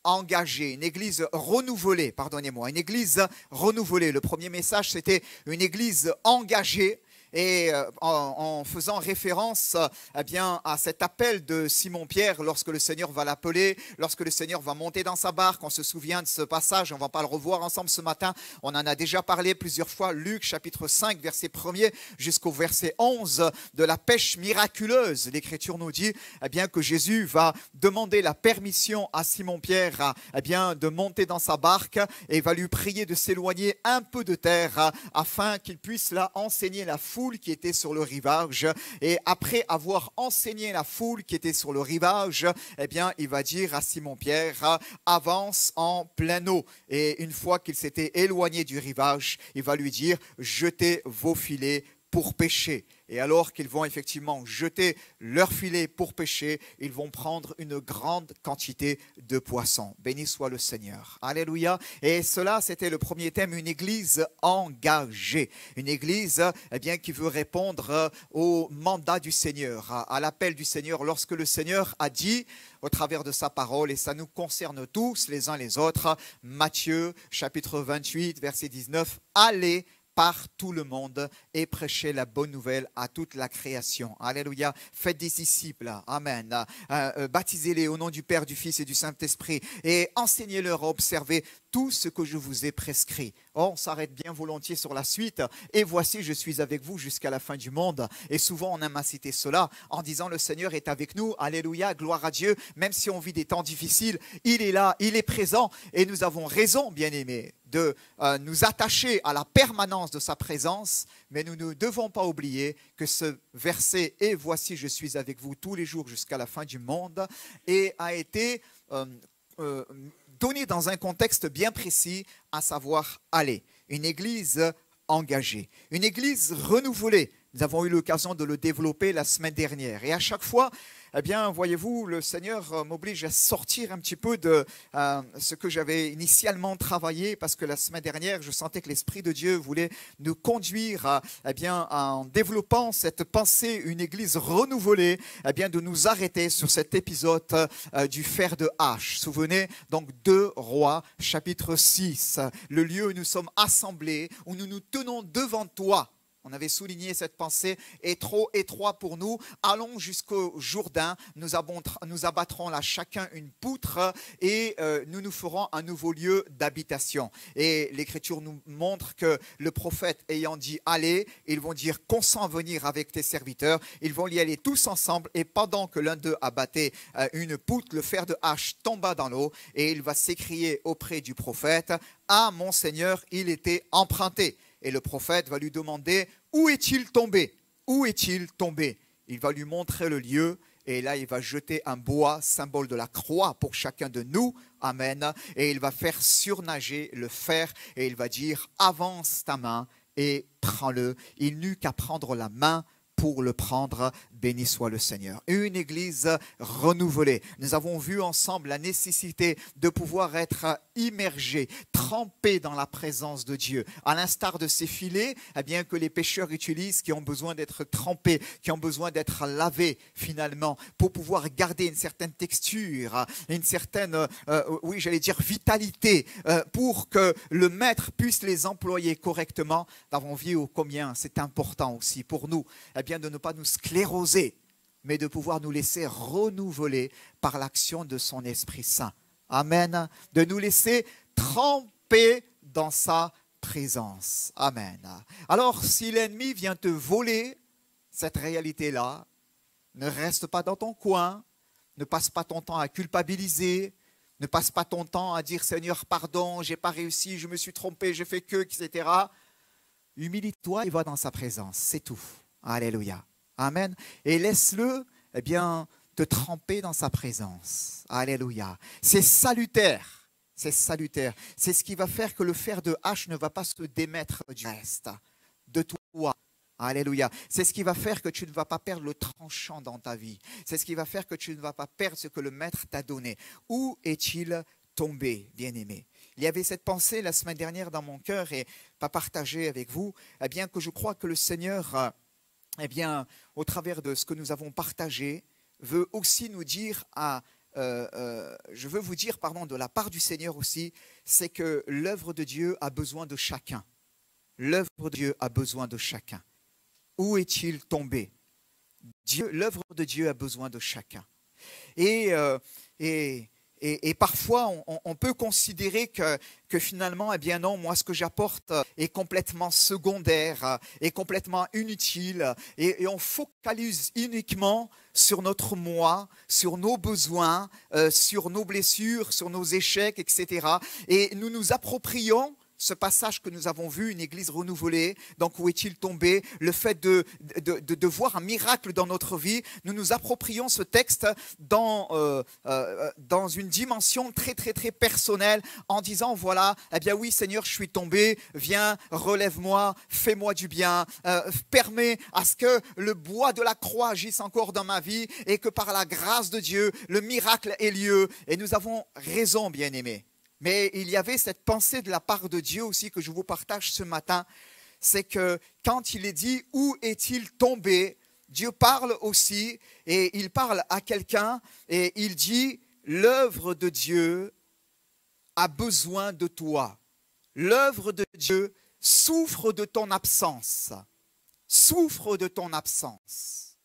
engagée, une église renouvelée, pardonnez-moi, une église renouvelée. Le premier message, c'était une église engagée. Et en faisant référence eh bien, à cet appel de Simon-Pierre lorsque le Seigneur va l'appeler, lorsque le Seigneur va monter dans sa barque, on se souvient de ce passage, on ne va pas le revoir ensemble ce matin, on en a déjà parlé plusieurs fois, Luc chapitre 5 verset 1er jusqu'au verset 11 de la pêche miraculeuse. L'Écriture nous dit eh bien, que Jésus va demander la permission à Simon-Pierre eh bien, de monter dans sa barque et va lui prier de s'éloigner un peu de terre afin qu'il puisse là enseigner la foule qui était sur le rivage. Et après avoir enseigné la foule qui était sur le rivage, eh bien, il va dire à Simon-Pierre, avance en pleine eau. Et une fois qu'il s'était éloigné du rivage, il va lui dire, jetez vos filets pour pêcher. Et alors qu'ils vont effectivement jeter leur filet pour pêcher, ils vont prendre une grande quantité de poissons. Béni soit le Seigneur. Alléluia. Et cela, c'était le premier thème, une église engagée. Une église eh bien, qui veut répondre au mandat du Seigneur, à l'appel du Seigneur. Lorsque le Seigneur a dit, au travers de sa parole, et ça nous concerne tous les uns les autres, Matthieu chapitre 28, verset 19, allez par tout le monde et prêchez la bonne nouvelle à toute la création. Alléluia. Faites des disciples. Amen. Baptisez-les au nom du Père, du Fils et du Saint-Esprit et enseignez-leur à observer tout ce que je vous ai prescrit. Oh, on s'arrête bien volontiers sur la suite. Et voici, je suis avec vous jusqu'à la fin du monde. Et souvent, on aime à citer cela en disant le Seigneur est avec nous. Alléluia, gloire à Dieu. Même si on vit des temps difficiles, il est là, il est présent. Et nous avons raison, bien-aimés, de nous attacher à la permanence de sa présence, mais nous ne devons pas oublier que ce verset « Et voici, je suis avec vous tous les jours jusqu'à la fin du monde » et a été donné dans un contexte bien précis, à savoir aller. Une église engagée, une église renouvelée. Nous avons eu l'occasion de le développer la semaine dernière. Et à chaque fois, eh bien, voyez-vous, le Seigneur m'oblige à sortir un petit peu de ce que j'avais initialement travaillé, parce que la semaine dernière, je sentais que l'Esprit de Dieu voulait nous conduire eh bien, en développant cette pensée, une église renouvelée, eh bien, de nous arrêter sur cet épisode du fer de hache. Souvenez donc 2 Rois, chapitre 6, le lieu où nous sommes assemblés, où nous nous tenons devant toi. On avait souligné cette pensée, est trop étroit pour nous. Allons jusqu'au Jourdain, nous abattrons là chacun une poutre et nous nous ferons un nouveau lieu d'habitation. Et l'Écriture nous montre que le prophète ayant dit « Allez », ils vont dire « Consens venir avec tes serviteurs ». Ils vont y aller tous ensemble et pendant que l'un d'eux abattait une poutre, le fer de hache tomba dans l'eau et il va s'écrier auprès du prophète « Ah, mon Seigneur, il était emprunté ». Et le prophète va lui demander, où est-il tombé? Où est-il tombé? Il va lui montrer le lieu et là il va jeter un bois, symbole de la croix pour chacun de nous. Amen. Et il va faire surnager le fer et il va dire, avance ta main et prends-le. Il n'eut qu'à prendre la main pour le prendre Béni soit le Seigneur. Une église renouvelée. Nous avons vu ensemble la nécessité de pouvoir être immergé, trempé dans la présence de Dieu. À l'instar de ces filets, eh bien, que les pêcheurs utilisent, qui ont besoin d'être trempés, qui ont besoin d'être lavés finalement, pour pouvoir garder une certaine texture, une certaine, oui, j'allais dire vitalité, pour que le maître puisse les employer correctement. Nous avons vu combien c'est important aussi pour nous, eh bien, de ne pas nous scléroser, mais de pouvoir nous laisser renouveler par l'action de son Esprit Saint. Amen. De nous laisser tremper dans sa présence. Amen. Alors, si l'ennemi vient te voler cette réalité-là, ne reste pas dans ton coin, ne passe pas ton temps à culpabiliser, ne passe pas ton temps à dire « Seigneur, pardon, j'ai pas réussi, je me suis trompé, j'ai fait que, etc. » Humilie-toi et va dans sa présence, c'est tout. Alléluia. Amen. Et laisse-le, eh bien, te tremper dans sa présence. Alléluia. C'est salutaire. C'est salutaire. C'est ce qui va faire que le fer de hache ne va pas se démettre du reste de toi. Alléluia. C'est ce qui va faire que tu ne vas pas perdre le tranchant dans ta vie. C'est ce qui va faire que tu ne vas pas perdre ce que le Maître t'a donné. Où est-il tombé, bien-aimé? Il y avait cette pensée la semaine dernière dans mon cœur et pas partagée avec vous, eh bien, que je crois que le Seigneur, eh bien, au travers de ce que nous avons partagé, veut aussi nous dire, je veux vous dire, pardon, de la part du Seigneur aussi, c'est que l'œuvre de Dieu a besoin de chacun. L'œuvre de Dieu a besoin de chacun. Où est-il tombé? L'œuvre de Dieu a besoin de chacun. Et parfois, on peut considérer que finalement, eh bien non, moi, ce que j'apporte est complètement secondaire, est complètement inutile. Et on focalise uniquement sur notre moi, sur nos besoins, sur nos blessures, sur nos échecs, etc. Et nous nous approprions ce passage que nous avons vu, une église renouvelée, donc où est-il tombé? Le fait de voir un miracle dans notre vie, nous nous approprions ce texte dans une dimension très, très, très personnelle, en disant, voilà, eh bien oui Seigneur, je suis tombé, viens, relève-moi, fais-moi du bien, permets à ce que le bois de la croix agisse encore dans ma vie et que par la grâce de Dieu, le miracle ait lieu. Et nous avons raison, bien-aimés. Mais il y avait cette pensée de la part de Dieu aussi que je vous partage ce matin, c'est que quand il est dit « Où est-il tombé ?», Dieu parle aussi et il parle à quelqu'un et il dit « L'œuvre de Dieu a besoin de toi. L'œuvre de Dieu souffre de ton absence. Souffre de ton absence. »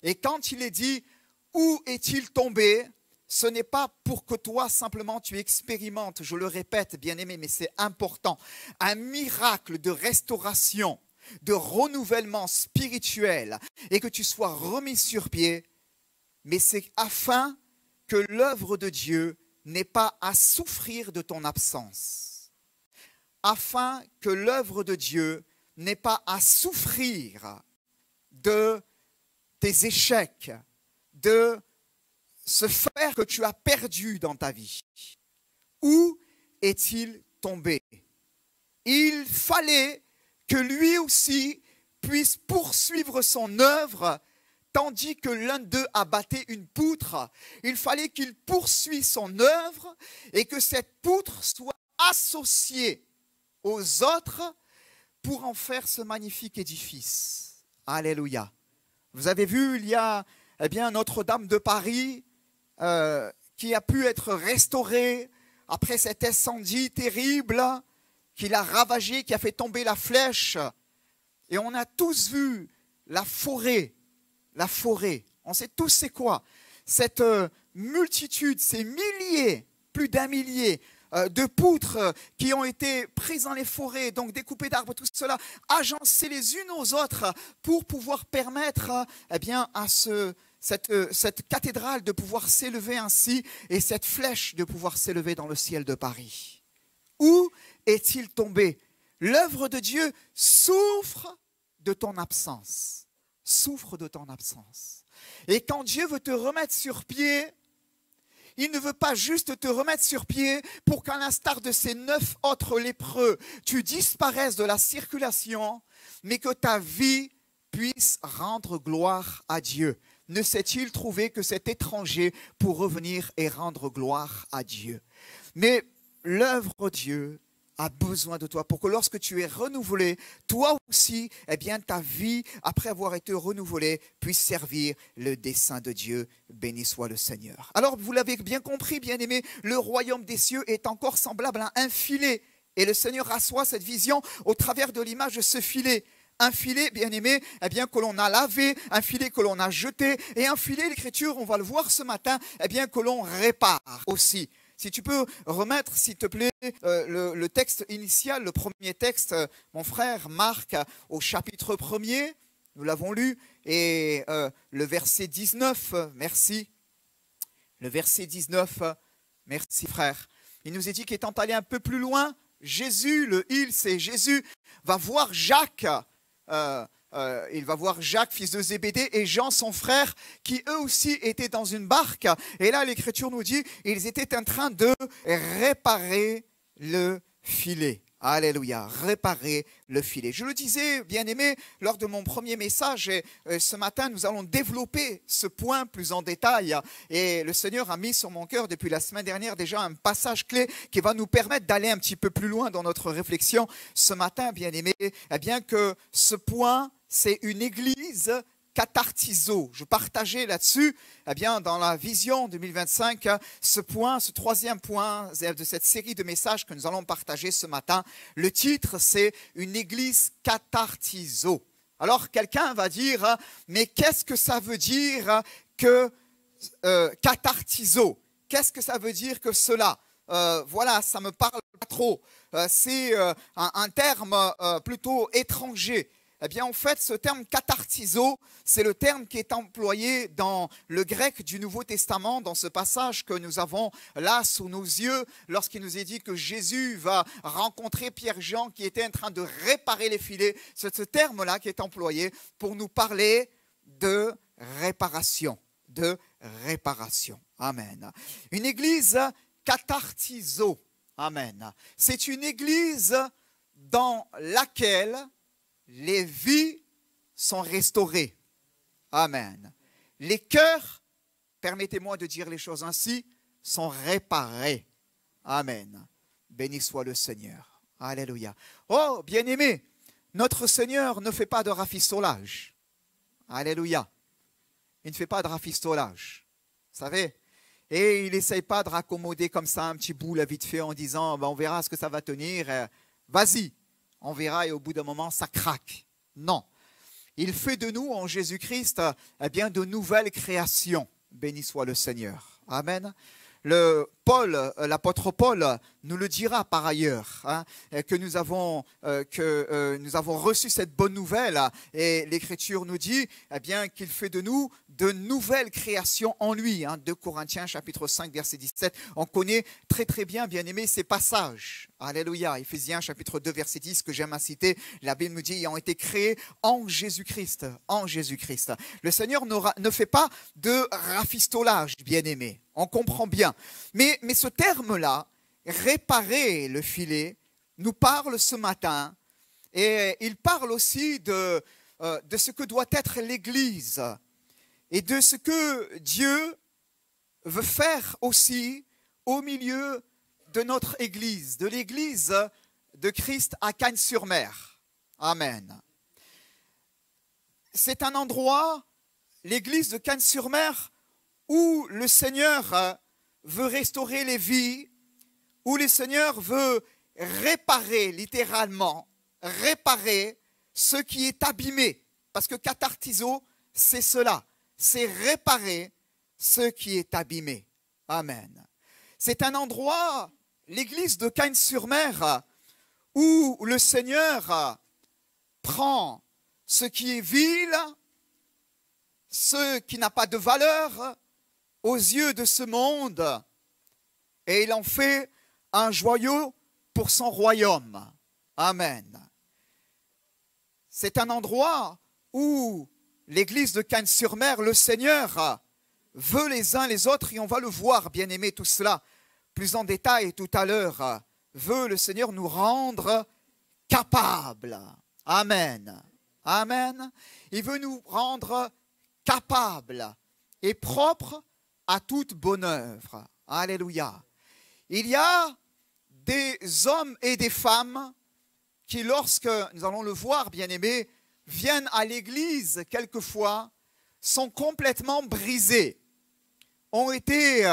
Et quand il est dit « Où est-il tombé ?», ce n'est pas pour que toi, simplement, tu expérimentes, je le répète, bien-aimé, mais c'est important, un miracle de restauration, de renouvellement spirituel et que tu sois remis sur pied, mais c'est afin que l'œuvre de Dieu n'ait pas à souffrir de ton absence, afin que l'œuvre de Dieu n'ait pas à souffrir de tes échecs, de ce fer que tu as perdu dans ta vie. Où est-il tombé? Il fallait que lui aussi puisse poursuivre son œuvre, tandis que l'un d'eux abattait une poutre. Il fallait qu'il poursuive son œuvre et que cette poutre soit associée aux autres pour en faire ce magnifique édifice. Alléluia. Vous avez vu, il y a Notre-Dame de Paris, qui a pu être restauré après cet incendie terrible qui l'a ravagé, qui a fait tomber la flèche. Et on a tous vu la forêt. On sait tous c'est quoi. Cette multitude, ces milliers, plus d'un millier de poutres qui ont été prises dans les forêts, donc découpées d'arbres, tout cela, agencées les unes aux autres pour pouvoir permettre à cette cathédrale de pouvoir s'élever ainsi et cette flèche de pouvoir s'élever dans le ciel de Paris. Où est-il tombé? L'œuvre de Dieu souffre de ton absence. Souffre de ton absence. Et quand Dieu veut te remettre sur pied, il ne veut pas juste te remettre sur pied pour qu'à l'instar de ces 9 autres lépreux, tu disparaisses de la circulation, mais que ta vie puisse rendre gloire à Dieu. Ne s'est-il trouvé que cet étranger pour revenir et rendre gloire à Dieu? Mais l'œuvre de Dieu a besoin de toi pour que lorsque tu es renouvelé, toi aussi, eh bien, ta vie, après avoir été renouvelée, puisse servir le dessein de Dieu. Béni soit le Seigneur. Alors, vous l'avez bien compris, bien-aimés, le royaume des cieux est encore semblable à un filet. Et le Seigneur assoit cette vision au travers de l'image de ce filet. Un filet, bien-aimé, eh bien, que l'on a lavé, un filet que l'on a jeté, et un filet, l'Écriture, on va le voir ce matin, eh bien, que l'on répare aussi. Si tu peux remettre, s'il te plaît, le texte initial, le premier texte, mon frère, Marc, au chapitre 1er, nous l'avons lu, et le verset 19, merci. Le verset 19, merci frère. Il nous est dit qu'étant allé un peu plus loin, Jésus, le il, c'est Jésus, va voir Jacques, il va voir Jacques, fils de Zébédée, et Jean, son frère, qui eux aussi étaient dans une barque. Et là, l'Écriture nous dit, ils étaient en train de réparer le filet. Alléluia, réparer le filet. Je le disais, bien-aimé, lors de mon premier message, et ce matin, nous allons développer ce point plus en détail. Et le Seigneur a mis sur mon cœur depuis la semaine dernière déjà un passage clé qui va nous permettre d'aller un petit peu plus loin dans notre réflexion. Ce matin, bien-aimé, eh bien que ce point, c'est une église cathartiso. Je partageais là-dessus, eh bien, dans la vision 2025, ce point, ce troisième point de cette série de messages que nous allons partager ce matin. Le titre, c'est une église cathartiso. Alors, quelqu'un va dire, mais qu'est-ce que ça veut dire que cathartiso? Qu'est-ce que ça veut dire que cela? Voilà, ça me parle pas trop. C'est un terme plutôt étranger. Eh bien, en fait, ce terme cathartiso, c'est le terme qui est employé dans le grec du Nouveau Testament, dans ce passage que nous avons là sous nos yeux, lorsqu'il nous est dit que Jésus va rencontrer Pierre-Jean qui était en train de réparer les filets. C'est ce terme-là qui est employé pour nous parler de réparation, de réparation. Amen. Une église cathartiso. Amen. C'est une église dans laquelle les vies sont restaurées. Amen. Les cœurs, permettez-moi de dire les choses ainsi, sont réparés. Amen. Béni soit le Seigneur. Alléluia. Oh, bien-aimé, notre Seigneur ne fait pas de rafistolage. Alléluia. Il ne fait pas de rafistolage. Vous savez? Et il n'essaye pas de raccommoder comme ça un petit bout, la vite fait, en disant, on verra ce que ça va tenir. Vas-y. On verra et au bout d'un moment, ça craque. Non. Il fait de nous, en Jésus-Christ, eh bien, de nouvelles créations. Béni soit le Seigneur. Amen. L'apôtre Paul nous le dira par ailleurs, hein, que nous avons reçu cette bonne nouvelle et l'Écriture nous dit eh bien, qu'il fait de nous de nouvelles créations en lui. Hein, 2 Corinthiens chapitre 5 verset 17. On connaît très très bien, bien aimé, ces passages. Alléluia. Éphésiens chapitre 2 verset 10 que j'aime à citer. La Bible nous dit ils ont été créés en Jésus-Christ. En Jésus-Christ. Le Seigneur ne fait pas de rafistolage, bien aimé. On comprend bien. Mais ce terme-là, réparer le filet, nous parle ce matin et il parle aussi de ce que doit être l'Église et de ce que Dieu veut faire aussi au milieu de notre Église, de l'Église de Christ à Cagnes-sur-Mer. Amen. C'est un endroit, l'Église de Cagnes-sur-Mer, où le Seigneur veut restaurer les vies, où le Seigneur veut réparer, littéralement, réparer ce qui est abîmé. Parce que cathartiso, c'est cela, c'est réparer ce qui est abîmé. Amen. C'est un endroit, l'église de Cagnes-sur-Mer, où le Seigneur prend ce qui est vil, ce qui n'a pas de valeur, aux yeux de ce monde et il en fait un joyau pour son royaume. Amen. C'est un endroit où l'église de Cagnes-sur-Mer, le Seigneur veut les uns les autres et on va le voir, bien aimé, tout cela plus en détail tout à l'heure, veut le Seigneur nous rendre capables. Amen. Amen. Il veut nous rendre capables et propres à toute bonne œuvre. Alléluia. Il y a des hommes et des femmes qui, lorsque, nous allons le voir, bien-aimés, viennent à l'église quelquefois, sont complètement brisés, ont été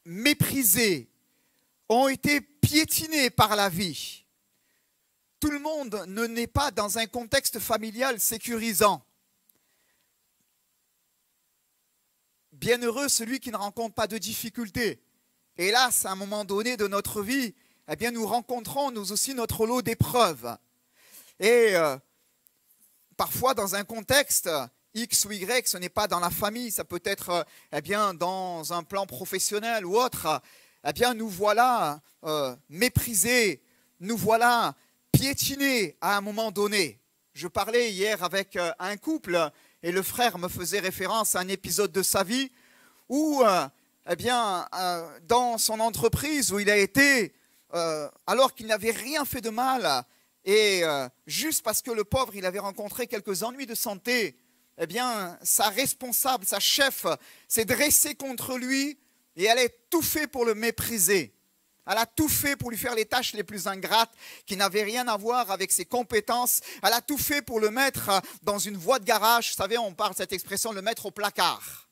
méprisés, ont été piétinés par la vie. Tout le monde ne naît pas dans un contexte familial sécurisant. Bienheureux celui qui ne rencontre pas de difficultés. Hélas, à un moment donné de notre vie, eh bien, nous rencontrons nous aussi notre lot d'épreuves. Et parfois dans un contexte X ou Y, ce n'est pas dans la famille, ça peut être eh bien, dans un plan professionnel ou autre, eh bien, nous voilà méprisés, nous voilà piétinés à un moment donné. Je parlais hier avec un couple et le frère me faisait référence à un épisode de sa vie où, eh bien, dans son entreprise où il a été, alors qu'il n'avait rien fait de mal, et juste parce que le pauvre, il avait rencontré quelques ennuis de santé, eh bien, sa responsable, sa chef, s'est dressée contre lui et elle a tout fait pour le mépriser. Elle a tout fait pour lui faire les tâches les plus ingrates qui n'avaient rien à voir avec ses compétences. Elle a tout fait pour le mettre dans une voie de garage. Vous savez, on parle de cette expression, le mettre au placard.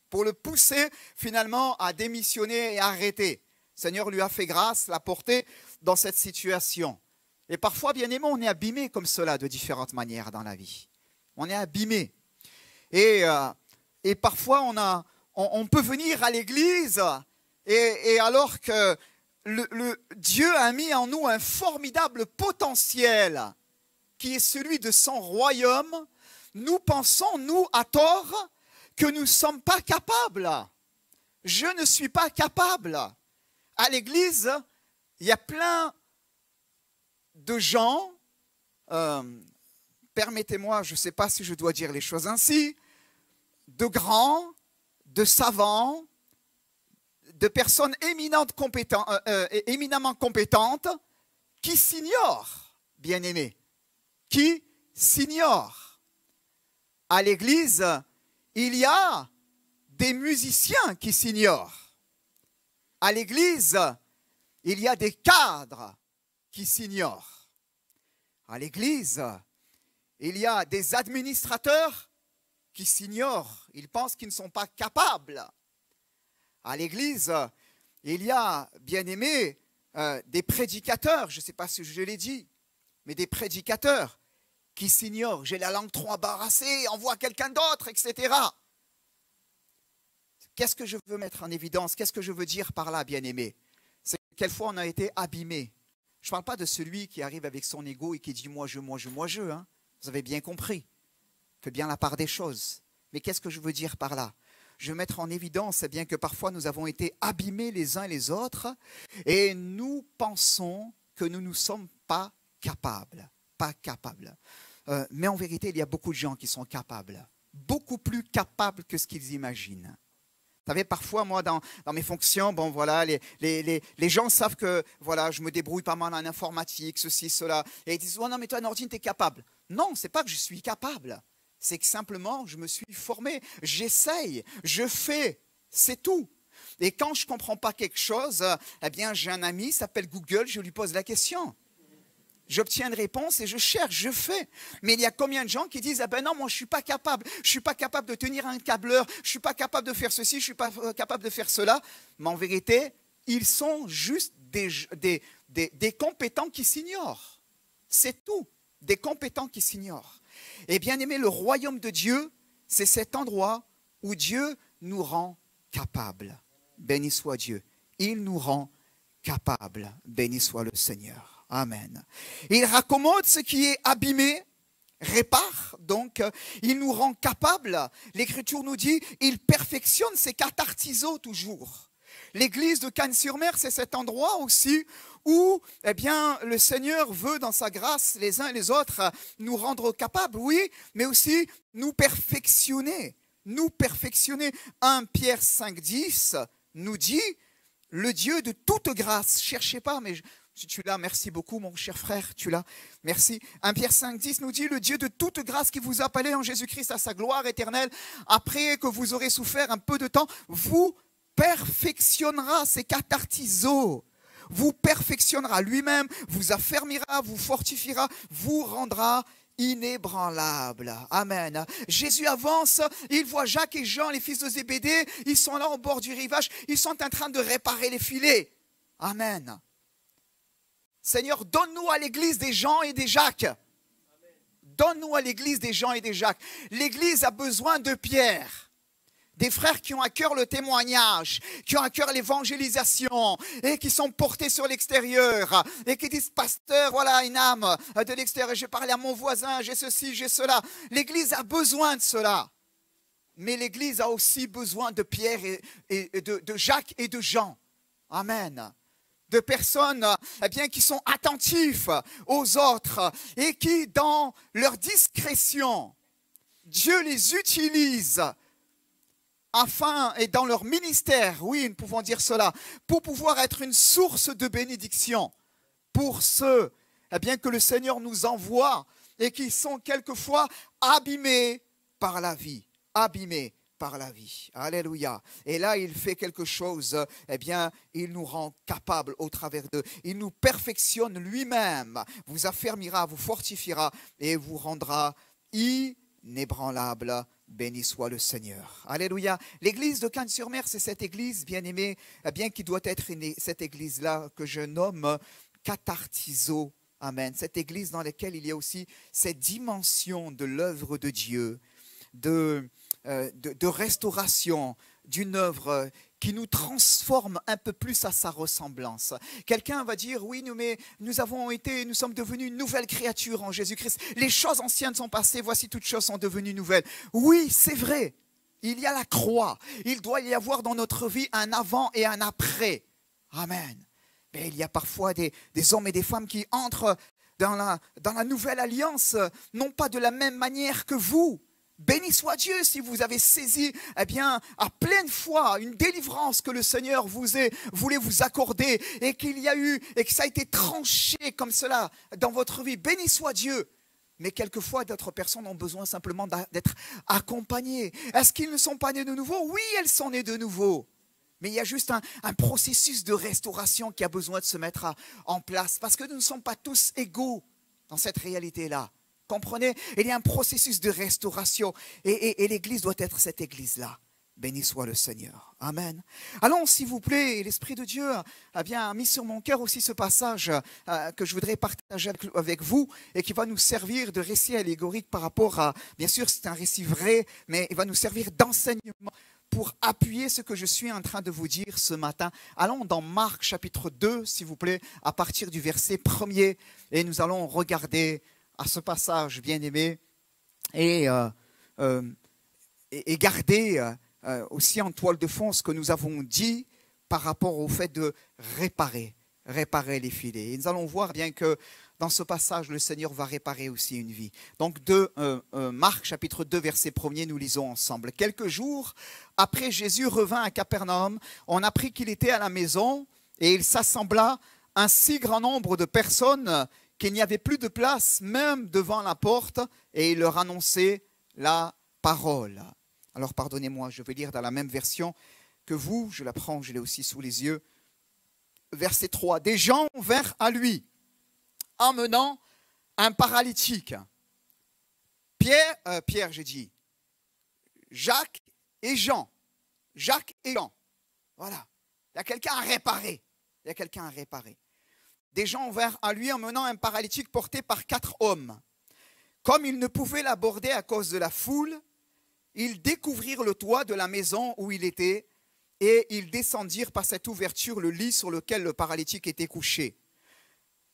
Pour le pousser finalement à démissionner et à arrêter. Le Seigneur lui a fait grâce, l'a porté dans cette situation. Et parfois, bien aimé, on est abîmé comme cela de différentes manières dans la vie. On est abîmé. Et parfois, on peut venir à l'église et alors que Dieu a mis en nous un formidable potentiel qui est celui de son royaume, nous pensons, nous, à tort, que nous ne sommes pas capables. Je ne suis pas capable. À l'église, il y a plein de gens, permettez-moi, je ne sais pas si je dois dire les choses ainsi, de grands, de savants, de personnes éminemment compétentes qui s'ignorent, bien-aimés, qui s'ignorent. À l'église, il y a des musiciens qui s'ignorent. À l'église, il y a des cadres qui s'ignorent. À l'église, il y a des administrateurs qui s'ignorent. Ils pensent qu'ils ne sont pas capables. À l'église, il y a, bien aimé, des prédicateurs, je ne sais pas si je l'ai dit, mais des prédicateurs qui s'ignorent. J'ai la langue trop embarrassée, envoie quelqu'un d'autre, etc. Qu'est-ce que je veux mettre en évidence? Qu'est-ce que je veux dire par là, bien aimé? C'est que quelquefois on a été abîmé. Je ne parle pas de celui qui arrive avec son ego et qui dit moi, je, hein. Vous avez bien compris. Fait bien la part des choses. Mais qu'est-ce que je veux dire par là? Je veux mettre en évidence bien que parfois nous avons été abîmés les uns et les autres et nous pensons que nous ne sommes pas capables. Pas capables. Mais en vérité, il y a beaucoup de gens qui sont capables. Beaucoup plus capables que ce qu'ils imaginent. Vous savez, parfois, moi, dans mes fonctions, bon, voilà, les gens savent que voilà, je me débrouille pas mal en informatique, ceci, cela. Et ils disent, oh non, mais toi, Nordine, tu es capable. Non, ce n'est pas que je suis capable. C'est que simplement, je me suis formé, j'essaye, je fais, c'est tout. Et quand je ne comprends pas quelque chose, eh bien, j'ai un ami, il s'appelle Google, je lui pose la question. J'obtiens une réponse et je cherche, je fais. Mais il y a combien de gens qui disent, ah ben non, moi je ne suis pas capable. Je ne suis pas capable de tenir un câbleur, je ne suis pas capable de faire ceci, je ne suis pas capable de faire cela. Mais en vérité, ils sont juste des compétents qui s'ignorent. C'est tout, des compétents qui s'ignorent. Et bien aimé, le royaume de Dieu, c'est cet endroit où Dieu nous rend capables. Béni soit Dieu. Il nous rend capables. Béni soit le Seigneur. Amen. Il raccommode ce qui est abîmé, répare, donc il nous rend capables. L'Écriture nous dit, il perfectionne ses catartisos toujours. L'église de Cannes-sur-Mer, c'est cet endroit aussi où eh bien, le Seigneur veut, dans sa grâce, les uns et les autres, nous rendre capables, oui, mais aussi nous perfectionner. Nous perfectionner. 1 Pierre 5,10 nous dit le Dieu de toute grâce. Cherchez pas, mais si tu l'as, merci beaucoup, mon cher frère, tu l'as, merci. 1 Pierre 5,10 nous dit, le Dieu de toute grâce qui vous a appelé en Jésus-Christ à sa gloire éternelle, après que vous aurez souffert un peu de temps, vous perfectionnera, c'est cathartizo, vous perfectionnera lui-même, vous affermira, vous fortifiera, vous rendra inébranlable. Amen. Jésus avance, il voit Jacques et Jean, les fils de Zébédée, ils sont là au bord du rivage, ils sont en train de réparer les filets. Amen. Seigneur, donne-nous à l'église des Jean et des Jacques. Donne-nous à l'église des Jean et des Jacques. L'église a besoin de Pierre. Des frères qui ont à cœur le témoignage, qui ont à cœur l'évangélisation et qui sont portés sur l'extérieur et qui disent, pasteur, voilà une âme de l'extérieur, j'ai parlé à mon voisin, j'ai ceci, j'ai cela. L'église a besoin de cela. Mais l'église a aussi besoin de Pierre et de Jacques et de Jean. Amen. De personnes qui sont attentifs aux autres et qui, dans leur discrétion, Dieu les utilise afin, et dans leur ministère, oui, nous pouvons dire cela, pour pouvoir être une source de bénédiction pour ceux que le Seigneur nous envoie et qui sont quelquefois abîmés par la vie, abîmés par la vie. Alléluia. Et là, il fait quelque chose, il nous rend capables au travers d'eux. Il nous perfectionne lui-même, vous affermira, vous fortifiera et vous rendra inébranlable. Béni soit le Seigneur. Alléluia. L'église de Cannes-sur-Mer, c'est cette église, bien-aimée, qui doit être cette église-là que je nomme cathartizo. Amen. Cette église dans laquelle il y a aussi cette dimension de l'œuvre de Dieu, de restauration d'une œuvre qui nous transforme un peu plus à sa ressemblance. Quelqu'un va dire, oui, nous sommes devenus une nouvelle créature en Jésus-Christ. Les choses anciennes sont passées, voici toutes choses sont devenues nouvelles. Oui, c'est vrai. Il y a la croix. Il doit y avoir dans notre vie un avant et un après. Amen. Mais il y a parfois des hommes et des femmes qui entrent dans la nouvelle alliance, non pas de la même manière que vous. Béni soit Dieu si vous avez saisi à pleine foi une délivrance que le Seigneur voulait vous accorder et qu'il y a eu et que ça a été tranché comme cela dans votre vie. Béni soit Dieu. Mais quelquefois, d'autres personnes ont besoin simplement d'être accompagnées. Est-ce qu'ils ne sont pas nés de nouveau? Oui, elles sont nées de nouveau. Mais il y a juste un processus de restauration qui a besoin de se mettre en place parce que nous ne sommes pas tous égaux dans cette réalité-là. Comprenez? Il y a un processus de restauration et l'Église doit être cette Église-là. Béni soit le Seigneur. Amen. Allons, s'il vous plaît, l'Esprit de Dieu a mis sur mon cœur aussi ce passage que je voudrais partager avec vous et qui va nous servir de récit allégorique par rapport à, bien sûr, c'est un récit vrai, mais il va nous servir d'enseignement pour appuyer ce que je suis en train de vous dire ce matin. Allons dans Marc chapitre 2, s'il vous plaît, à partir du verset 1er et nous allons regarder à ce passage bien-aimé et garder aussi en toile de fond ce que nous avons dit par rapport au fait de réparer les filets. Et nous allons voir bien que dans ce passage, le Seigneur va réparer aussi une vie. Donc de Marc chapitre 2 verset 1er, nous lisons ensemble. Quelques jours après Jésus revint à Capernaum, on apprit qu'il était à la maison et il s'assembla un si grand nombre de personnes qu'il n'y avait plus de place même devant la porte et il leur annonçait la parole. Alors pardonnez-moi, je vais lire dans la même version que vous, je la prends, je l'ai aussi sous les yeux. Verset 3, des gens vinrent à lui, emmenant un paralytique. Pierre, j'ai dit, Jacques et Jean. Jacques et Jean. Voilà, il y a quelqu'un à réparer. Il y a quelqu'un à réparer. Des gens vinrent à lui emmenant un paralytique porté par 4 hommes. Comme ils ne pouvaient l'aborder à cause de la foule, ils découvrirent le toit de la maison où il était et ils descendirent par cette ouverture le lit sur lequel le paralytique était couché.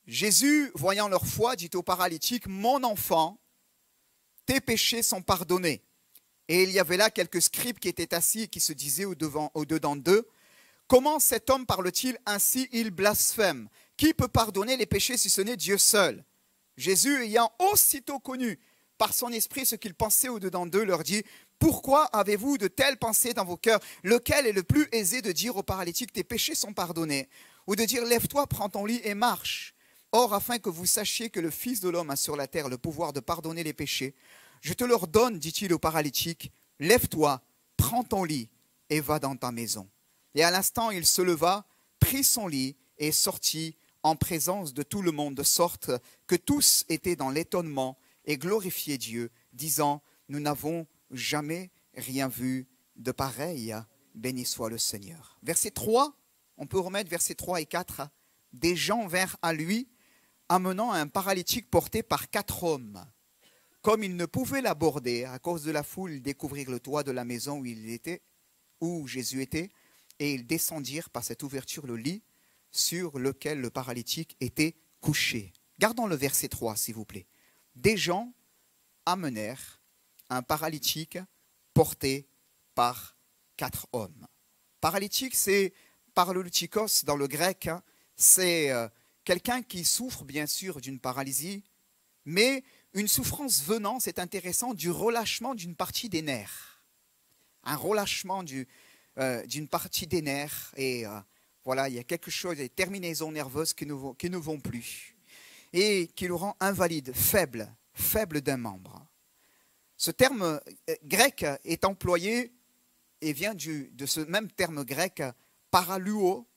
Jésus, voyant leur foi, dit au paralytique, « Mon enfant, tes péchés sont pardonnés. » Et il y avait là quelques scribes qui étaient assis et qui se disaient au-dedans d'eux, « Comment cet homme parle-t-il ainsi? Il blasphème. Qui peut pardonner les péchés si ce n'est Dieu seul ?» Jésus, ayant aussitôt connu par son esprit ce qu'ils pensaient au-dedans d'eux, leur dit, Pourquoi avez-vous de telles pensées dans vos cœurs? Lequel est le plus aisé de dire au paralytique, tes péchés sont pardonnés? Ou de dire, lève-toi, prends ton lit et marche? Or, afin que vous sachiez que le Fils de l'homme a sur la terre le pouvoir de pardonner les péchés, je te l'ordonne, dit-il au paralytique, lève-toi, prends ton lit et va dans ta maison. Et à l'instant, il se leva, prit son lit et sortit en présence de tout le monde, de sorte que tous étaient dans l'étonnement et glorifiaient Dieu, disant, nous n'avons jamais rien vu de pareil. Béni soit le Seigneur. Verset 3, on peut remettre versets 3 et 4. Des gens vinrent à lui, amenant un paralytique porté par 4 hommes. Comme ils ne pouvaient l'aborder à cause de la foule, ils découvrirent le toit de la maison où Jésus était, et ils descendirent par cette ouverture le lit sur lequel le paralytique était couché. Gardons le verset 3, s'il vous plaît. Des gens amenèrent un paralytique porté par 4 hommes. Paralytique, c'est paralytikos dans le grec, c'est quelqu'un qui souffre bien sûr d'une paralysie, mais une souffrance venant, c'est intéressant, du relâchement d'une partie des nerfs. Un relâchement d'une partie des nerfs, et voilà, il y a quelque chose, des terminaisons nerveuses qui ne vont plus, et qui le rend invalide, faible d'un membre. Ce terme grec est employé et vient de ce même terme grec, paraluo,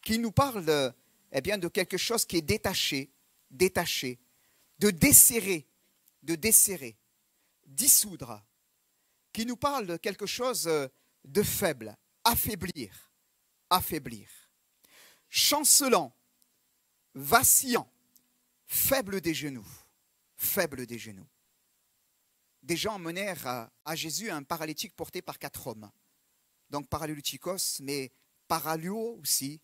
qui nous parle de quelque chose qui est détaché, de desserrer, dissoudre, qui nous parle de quelque chose de faible, affaiblir, chancelant, vacillant, faible des genoux. Des gens emmenèrent à Jésus un paralytique porté par 4 hommes. Donc paralytikos, mais paraluo aussi,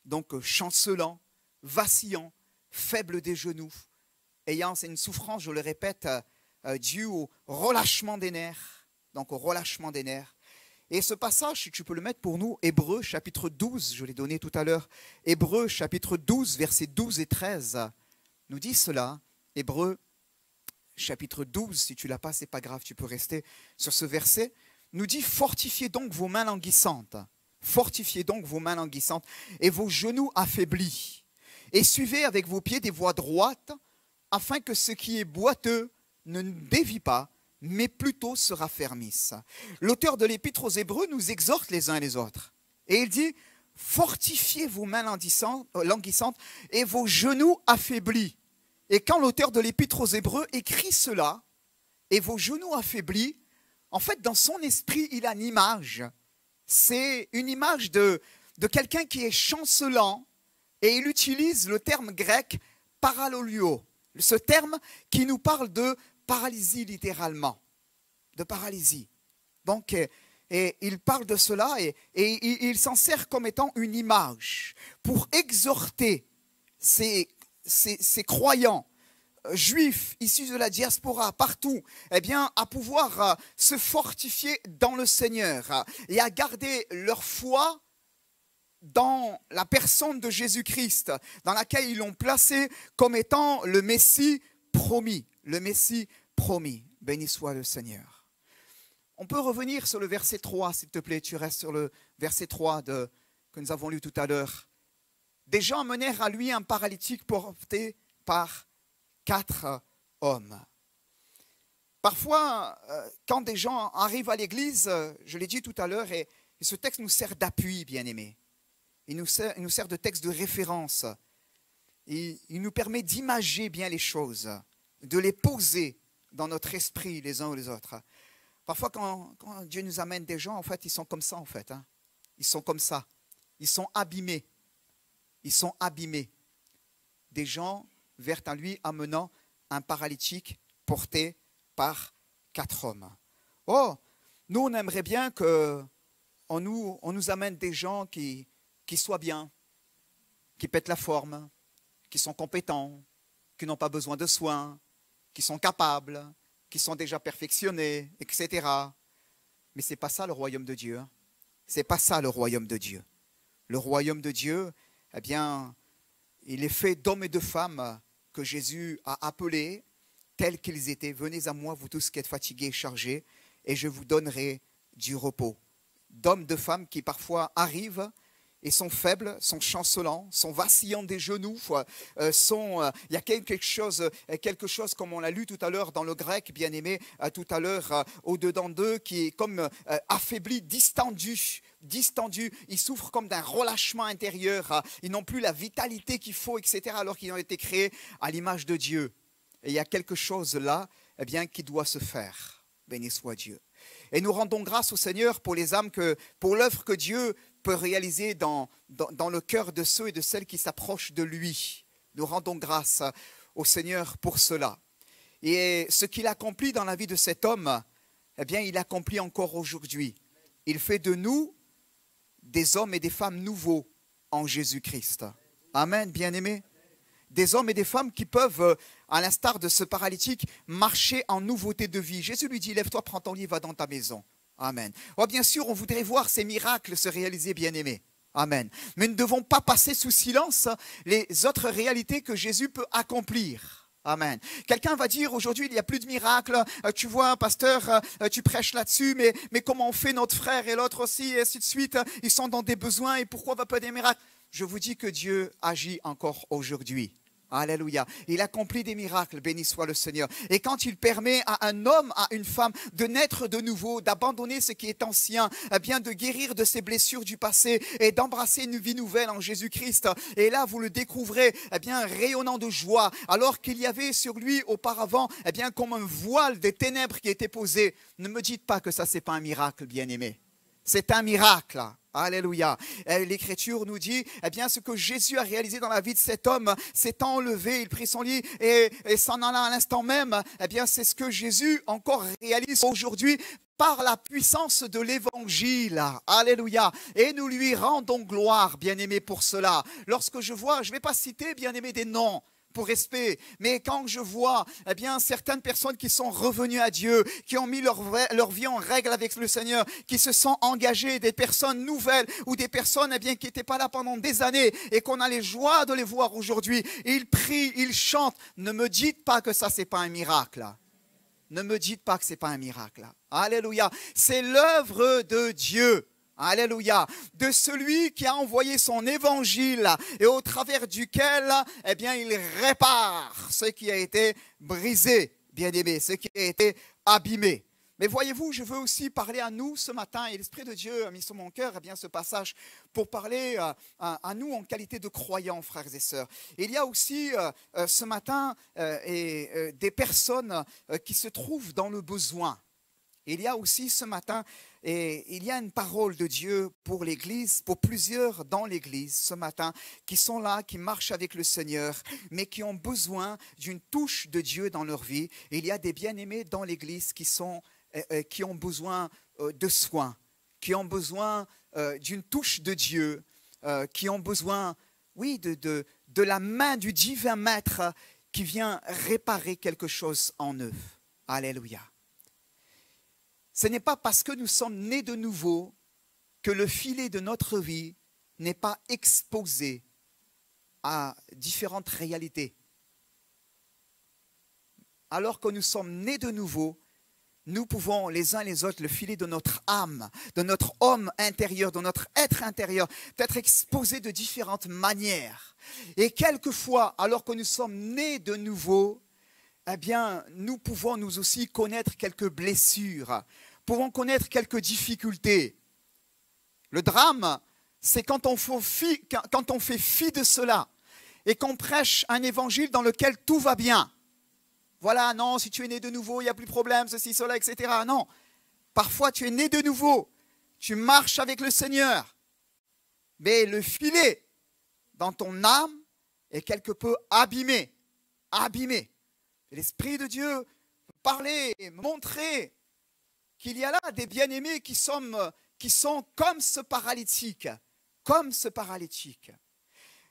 donc chancelant, vacillant, faible des genoux, ayant une souffrance, je le répète, due au relâchement des nerfs. Donc au relâchement des nerfs. Et ce passage, si tu peux le mettre pour nous, Hébreux chapitre 12, je l'ai donné tout à l'heure, Hébreux chapitre 12, versets 12 et 13, nous dit cela, Hébreux chapitre 12, si tu ne l'as pas, ce n'est pas grave, tu peux rester sur ce verset, nous dit, fortifiez donc vos mains languissantes, et vos genoux affaiblis, et suivez avec vos pieds des voies droites, afin que ce qui est boiteux ne dévie pas, mais plutôt se raffermisse. L'auteur de l'Épître aux Hébreux nous exhorte les uns les autres. Et il dit, fortifiez vos mains languissantes et vos genoux affaiblis. Et quand l'auteur de l'Épître aux Hébreux écrit cela, et vos genoux affaiblis, en fait, dans son esprit, il a une image. C'est une image de quelqu'un qui est chancelant, et il utilise le terme grec paralolio, ce terme qui nous parle de paralysie littéralement, de paralysie. Donc, et il parle de cela et il s'en sert comme étant une image pour exhorter ces croyants juifs issus de la diaspora partout, eh bien, à pouvoir se fortifier dans le Seigneur et à garder leur foi dans la personne de Jésus-Christ, dans laquelle ils l'ont placé comme étant le Messie promis. Le Messie promis. Béni soit le Seigneur. On peut revenir sur le verset 3, s'il te plaît. Tu restes sur le verset 3 que nous avons lu tout à l'heure. Des gens menèrent à lui un paralytique porté par 4 hommes. Parfois, quand des gens arrivent à l'église, je l'ai dit tout à l'heure, et ce texte nous sert d'appui, bien-aimés. Il nous sert de texte de référence. Il nous permet d'imager bien les choses, de les poser dans notre esprit les uns ou les autres. Parfois, quand Dieu nous amène des gens, en fait, ils sont comme ça, en fait. Hein. Ils sont comme ça. Ils sont abîmés. Des gens vinrent à lui amenant un paralytique porté par 4 hommes. Oh, nous, on aimerait bien qu'on nous amène des gens qui soient bien, qui pètent la forme, qui sont compétents, qui n'ont pas besoin de soins, qui sont capables, qui sont déjà perfectionnés, etc. Mais ce n'est pas ça le royaume de Dieu. Ce n'est pas ça le royaume de Dieu. Le royaume de Dieu, eh bien, il est fait d'hommes et de femmes que Jésus a appelés tels qu'ils étaient. Venez à moi, vous tous qui êtes fatigués et chargés, et je vous donnerai du repos. D'hommes, de femmes qui parfois arrivent et sont faibles, sont chancelants, sont vacillants des genoux, il y a quelque chose comme on l'a lu tout à l'heure dans le grec, bien aimé, tout à l'heure au-dedans d'eux, qui est comme affaibli, distendu. Ils souffrent comme d'un relâchement intérieur, ils n'ont plus la vitalité qu'il faut, etc., alors qu'ils ont été créés à l'image de Dieu. Et il y a quelque chose là, eh bien, qui doit se faire. Béni soit Dieu. Et nous rendons grâce au Seigneur pour les âmes, pour l'œuvre que Dieu peut réaliser dans le cœur de ceux et de celles qui s'approchent de lui. Nous rendons grâce au Seigneur pour cela. Et ce qu'il accomplit dans la vie de cet homme, eh bien, il accomplit encore aujourd'hui. Il fait de nous des hommes et des femmes nouveaux en Jésus-Christ. Amen, bien-aimés. Des hommes et des femmes qui peuvent, à l'instar de ce paralytique, marcher en nouveauté de vie. Jésus lui dit, lève-toi, prends ton lit, va dans ta maison. Amen. Oh, bien sûr, on voudrait voir ces miracles se réaliser, bien-aimés. Amen. Mais nous ne devons pas passer sous silence les autres réalités que Jésus peut accomplir. Amen. Quelqu'un va dire aujourd'hui, il n'y a plus de miracles. Tu vois, pasteur, tu prêches là-dessus, mais comment on fait notre frère et l'autre aussi, et ainsi de suite. Ils sont dans des besoins et pourquoi va pas des miracles? Je vous dis que Dieu agit encore aujourd'hui. Alléluia. Il accomplit des miracles, béni soit le Seigneur. Et quand il permet à un homme, à une femme de naître de nouveau, d'abandonner ce qui est ancien, eh bien de guérir de ses blessures du passé et d'embrasser une vie nouvelle en Jésus-Christ. Et là, vous le découvrez, eh bien rayonnant de joie, alors qu'il y avait sur lui auparavant, eh bien comme un voile des ténèbres qui était posé. Ne me dites pas que ça, c'est pas un miracle, bien-aimé. C'est un miracle. Alléluia. L'Écriture nous dit, eh bien, ce que Jésus a réalisé dans la vie de cet homme, s'est enlevé, il prit son lit et s'en alla à l'instant même. Eh bien, c'est ce que Jésus encore réalise aujourd'hui par la puissance de l'Évangile. Alléluia. Et nous lui rendons gloire, bien-aimés, pour cela. Lorsque je vois, je ne vais pas citer, bien-aimés, des noms, pour respect, mais quand je vois eh bien, certaines personnes qui sont revenues à Dieu, qui ont mis leur vie en règle avec le Seigneur, qui se sont engagées, des personnes nouvelles ou des personnes eh bien, qui n'étaient pas là pendant des années et qu'on a les joies de les voir aujourd'hui, ils prient, ils chantent, ne me dites pas que ça c'est pas un miracle. Ne me dites pas que ce n'est pas un miracle. Alléluia. C'est l'œuvre de Dieu. Alléluia, de celui qui a envoyé son évangile et au travers duquel, eh bien, il répare ce qui a été brisé, bien-aimé, ce qui a été abîmé. Mais voyez-vous, je veux aussi parler à nous ce matin, et l'Esprit de Dieu a mis sur mon cœur eh bien, ce passage pour parler à nous en qualité de croyants, frères et sœurs. Il y a aussi ce matin des personnes qui se trouvent dans le besoin. Il y a aussi ce matin, et il y a une parole de Dieu pour l'Église, pour plusieurs dans l'Église ce matin, qui sont là, qui marchent avec le Seigneur, mais qui ont besoin d'une touche de Dieu dans leur vie. Et il y a des bien-aimés dans l'Église qui ont besoin de soins, qui ont besoin d'une touche de Dieu, qui ont besoin, oui, de la main du divin Maître qui vient réparer quelque chose en eux. Alléluia. Ce n'est pas parce que nous sommes nés de nouveau que le filet de notre vie n'est pas exposé à différentes réalités. Alors que nous sommes nés de nouveau, nous pouvons les uns les autres, le filet de notre âme, de notre homme intérieur, de notre être intérieur, être exposé de différentes manières. Et quelquefois, alors que nous sommes nés de nouveau, eh bien, nous pouvons nous aussi connaître quelques blessures, pouvons connaître quelques difficultés. Le drame, c'est quand on fait fi de cela et qu'on prêche un évangile dans lequel tout va bien. Voilà, non, si tu es né de nouveau, il n'y a plus de problème, ceci, cela, etc. Non, parfois tu es né de nouveau, tu marches avec le Seigneur, mais le filet dans ton âme est quelque peu abîmé. L'Esprit de Dieu peut parler, montrer qu'il y a là des bien-aimés qui sont comme ce paralytique,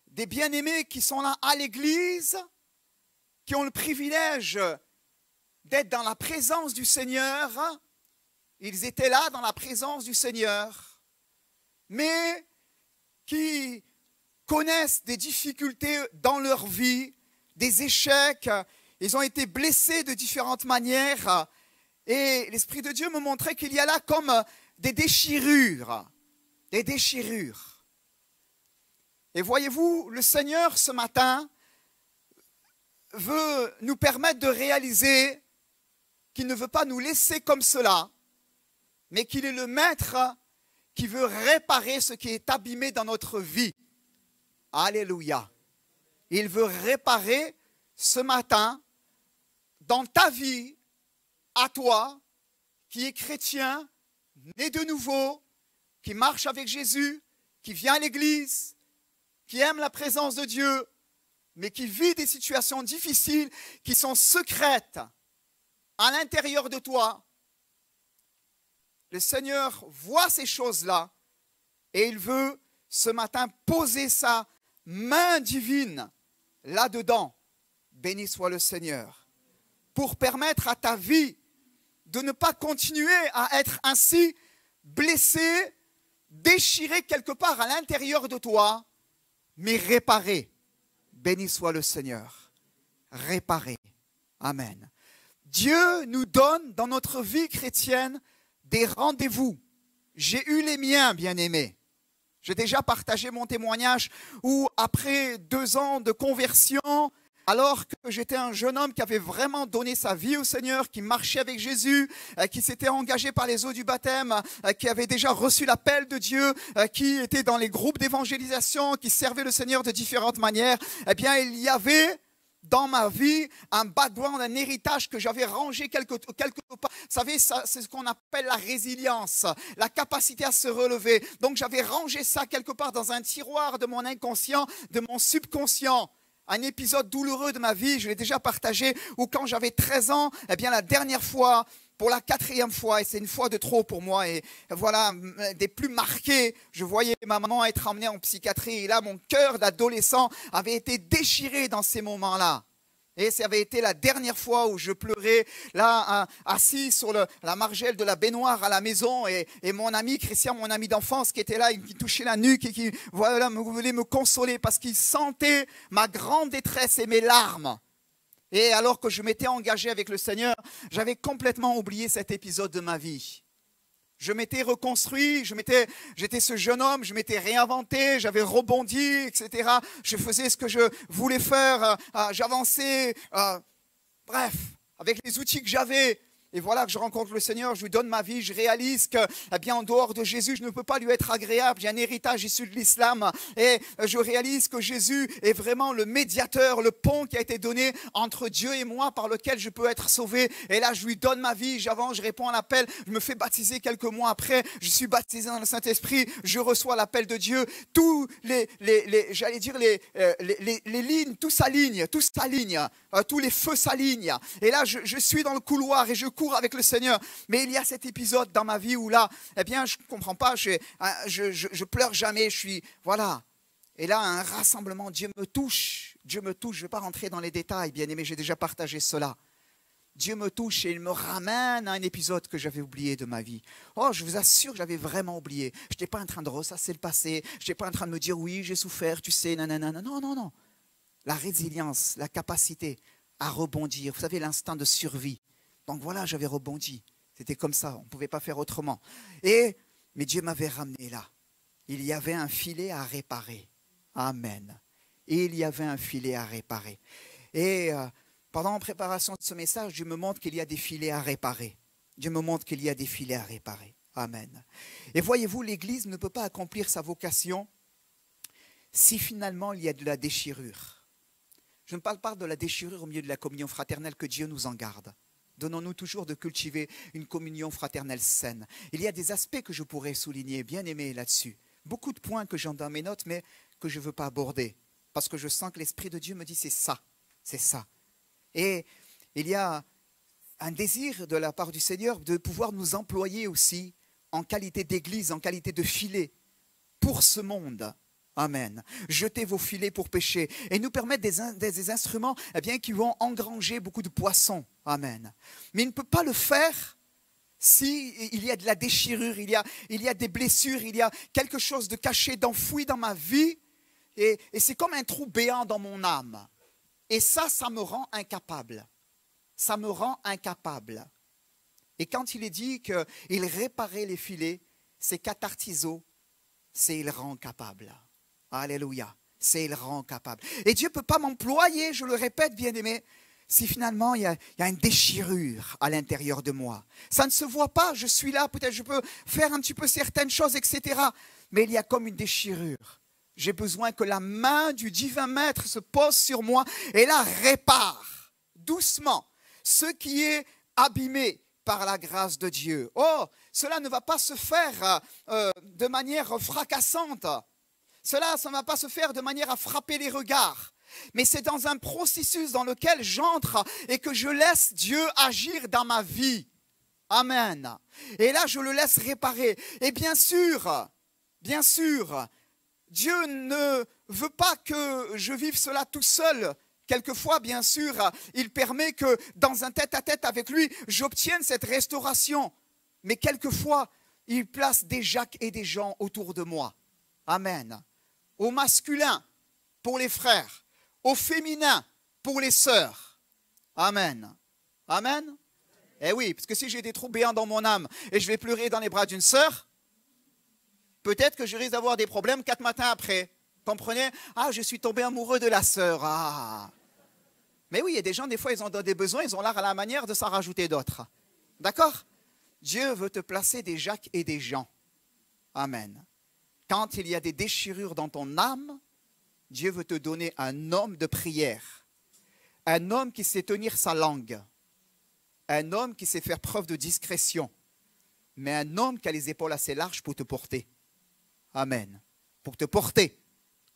Des bien-aimés qui sont là à l'église, qui ont le privilège d'être dans la présence du Seigneur. Ils étaient là dans la présence du Seigneur, mais qui connaissent des difficultés dans leur vie, des échecs. Ils ont été blessés de différentes manières Et l'Esprit de Dieu me montrait qu'il y a là comme des déchirures. Des déchirures. Et voyez-vous, le Seigneur ce matin veut nous permettre de réaliser qu'il ne veut pas nous laisser comme cela, mais qu'il est le Maître qui veut réparer ce qui est abîmé dans notre vie. Alléluia. Il veut réparer ce matin dans ta vie, à toi, qui est chrétien, né de nouveau, qui marche avec Jésus, qui vient à l'église, qui aime la présence de Dieu, mais qui vit des situations difficiles qui sont secrètes à l'intérieur de toi. Le Seigneur voit ces choses-là et il veut ce matin poser sa main divine là-dedans. Béni soit le Seigneur. Pour permettre à ta vie de ne pas continuer à être ainsi blessé, déchiré quelque part à l'intérieur de toi, mais réparé. Béni soit le Seigneur. Réparé. Amen. Dieu nous donne dans notre vie chrétienne des rendez-vous. J'ai eu les miens, bien-aimés. J'ai déjà partagé mon témoignage où, après 2 ans de conversion, alors que j'étais un jeune homme qui avait vraiment donné sa vie au Seigneur, qui marchait avec Jésus, qui s'était engagé par les eaux du baptême, qui avait déjà reçu l'appel de Dieu, qui était dans les groupes d'évangélisation, qui servait le Seigneur de différentes manières, eh bien, il y avait dans ma vie un background, un héritage que j'avais rangé quelque part. Vous savez, c'est ce qu'on appelle la résilience, la capacité à se relever. Donc, j'avais rangé ça quelque part dans un tiroir de mon inconscient, de mon subconscient. Un épisode douloureux de ma vie, je l'ai déjà partagé, où quand j'avais 13 ans, eh bien la dernière fois, pour la 4e fois, et c'est une fois de trop pour moi, et voilà, des plus marqués, je voyais ma maman être emmenée en psychiatrie, et là, mon cœur d'adolescent avait été déchiré dans ces moments-là. Et ça avait été la dernière fois où je pleurais, là, assis sur la margelle de la baignoire à la maison, et mon ami Christian, mon ami d'enfance, qui était là, qui touchait la nuque et qui voilà, voulait me consoler parce qu'il sentait ma grande détresse et mes larmes. Et alors que je m'étais engagé avec le Seigneur, j'avais complètement oublié cet épisode de ma vie. Je m'étais reconstruit, j'étais ce jeune homme, je m'étais réinventé, j'avais rebondi, etc. Je faisais ce que je voulais faire, j'avançais, bref, avec les outils que j'avais. Et voilà que je rencontre le Seigneur, je lui donne ma vie, je réalise que, eh bien, en dehors de Jésus, je ne peux pas lui être agréable. J'ai un héritage issu de l'islam et je réalise que Jésus est vraiment le médiateur, le pont qui a été donné entre Dieu et moi par lequel je peux être sauvé. Et là, je lui donne ma vie, j'avance, je réponds à l'appel, je me fais baptiser quelques mois après, je suis baptisé dans le Saint-Esprit, je reçois l'appel de Dieu. Tous j'allais dire les lignes, tout s'aligne, tous les feux s'alignent. Et là, je suis dans le couloir et je cours avec le Seigneur, mais il y a cet épisode dans ma vie où là, eh bien, je ne comprends pas, je pleure jamais, je suis, voilà. Et là, un rassemblement, Dieu me touche, je ne vais pas rentrer dans les détails, bien aimé, j'ai déjà partagé cela. Dieu me touche et il me ramène à un épisode que j'avais oublié de ma vie. Oh, je vous assure que j'avais vraiment oublié. Je n'étais pas en train de ressasser le passé, je n'étais pas en train de me dire, oui, j'ai souffert, tu sais, nanana, non. La résilience, la capacité à rebondir, vous savez, l'instinct de survie. Donc voilà, j'avais rebondi. C'était comme ça, on ne pouvait pas faire autrement. Mais Dieu m'avait ramené là. Il y avait un filet à réparer. Amen. Et il y avait un filet à réparer. Et pendant la préparation de ce message, Dieu me montre qu'il y a des filets à réparer. Dieu me montre qu'il y a des filets à réparer. Amen. Et voyez-vous, l'Église ne peut pas accomplir sa vocation si finalement il y a de la déchirure. Je ne parle pas de la déchirure au milieu de la communion fraternelle, que Dieu nous en garde. Donnons-nous toujours de cultiver une communion fraternelle saine. Il y a des aspects que je pourrais souligner, bien aimés là-dessus. Beaucoup de points que j'ai dans mes notes, mais que je ne veux pas aborder. Parce que je sens que l'Esprit de Dieu me dit, c'est ça. Et il y a un désir de la part du Seigneur de pouvoir nous employer aussi en qualité d'église, en qualité de filet pour ce monde. Amen. Jetez vos filets pour pêcher et nous permettre des instruments qui vont engranger beaucoup de poissons. Amen. Mais il ne peut pas le faire s'il y a de la déchirure, il y a des blessures, il y a quelque chose de caché, d'enfoui dans ma vie et c'est comme un trou béant dans mon âme. Et ça me rend incapable. Ça me rend incapable. Et quand il est dit qu'il réparait les filets, c'est katartizo, c'est il rend capable. Alléluia, c'est il rend capable. Et Dieu ne peut pas m'employer, je le répète bien aimé, si finalement il y a une déchirure à l'intérieur de moi. Ça ne se voit pas, je suis là, peut-être je peux faire un petit peu certaines choses, etc. Mais il y a comme une déchirure. J'ai besoin que la main du divin maître se pose sur moi et la répare doucement ce qui est abîmé par la grâce de Dieu. Oh, cela ne va pas se faire de manière fracassante. Cela ne va pas se faire de manière à frapper les regards. Mais c'est dans un processus dans lequel j'entre et que je laisse Dieu agir dans ma vie. Amen. Et là, je le laisse réparer. Et bien sûr, Dieu ne veut pas que je vive cela tout seul. Quelquefois, bien sûr, il permet que dans un tête-à-tête avec lui, j'obtienne cette restauration. Mais quelquefois, il place des Jacques et des Jean autour de moi. Amen. Au masculin, pour les frères. Au féminin, pour les sœurs. Amen. Amen. Eh oui, parce que si j'ai des trous béants dans mon âme et je vais pleurer dans les bras d'une sœur, peut-être que je risque d'avoir des problèmes 4 matins après. Comprenez? Ah, je suis tombé amoureux de la sœur. Ah. Mais oui, il y a des gens, des fois, ils ont des besoins, ils ont l'art à la manière de s'en rajouter d'autres. D'accord? Dieu veut te placer des Jacques et des Jean. Amen. Quand il y a des déchirures dans ton âme, Dieu veut te donner un homme de prière. Un homme qui sait tenir sa langue. Un homme qui sait faire preuve de discrétion. Mais un homme qui a les épaules assez larges pour te porter. Amen. Pour te porter.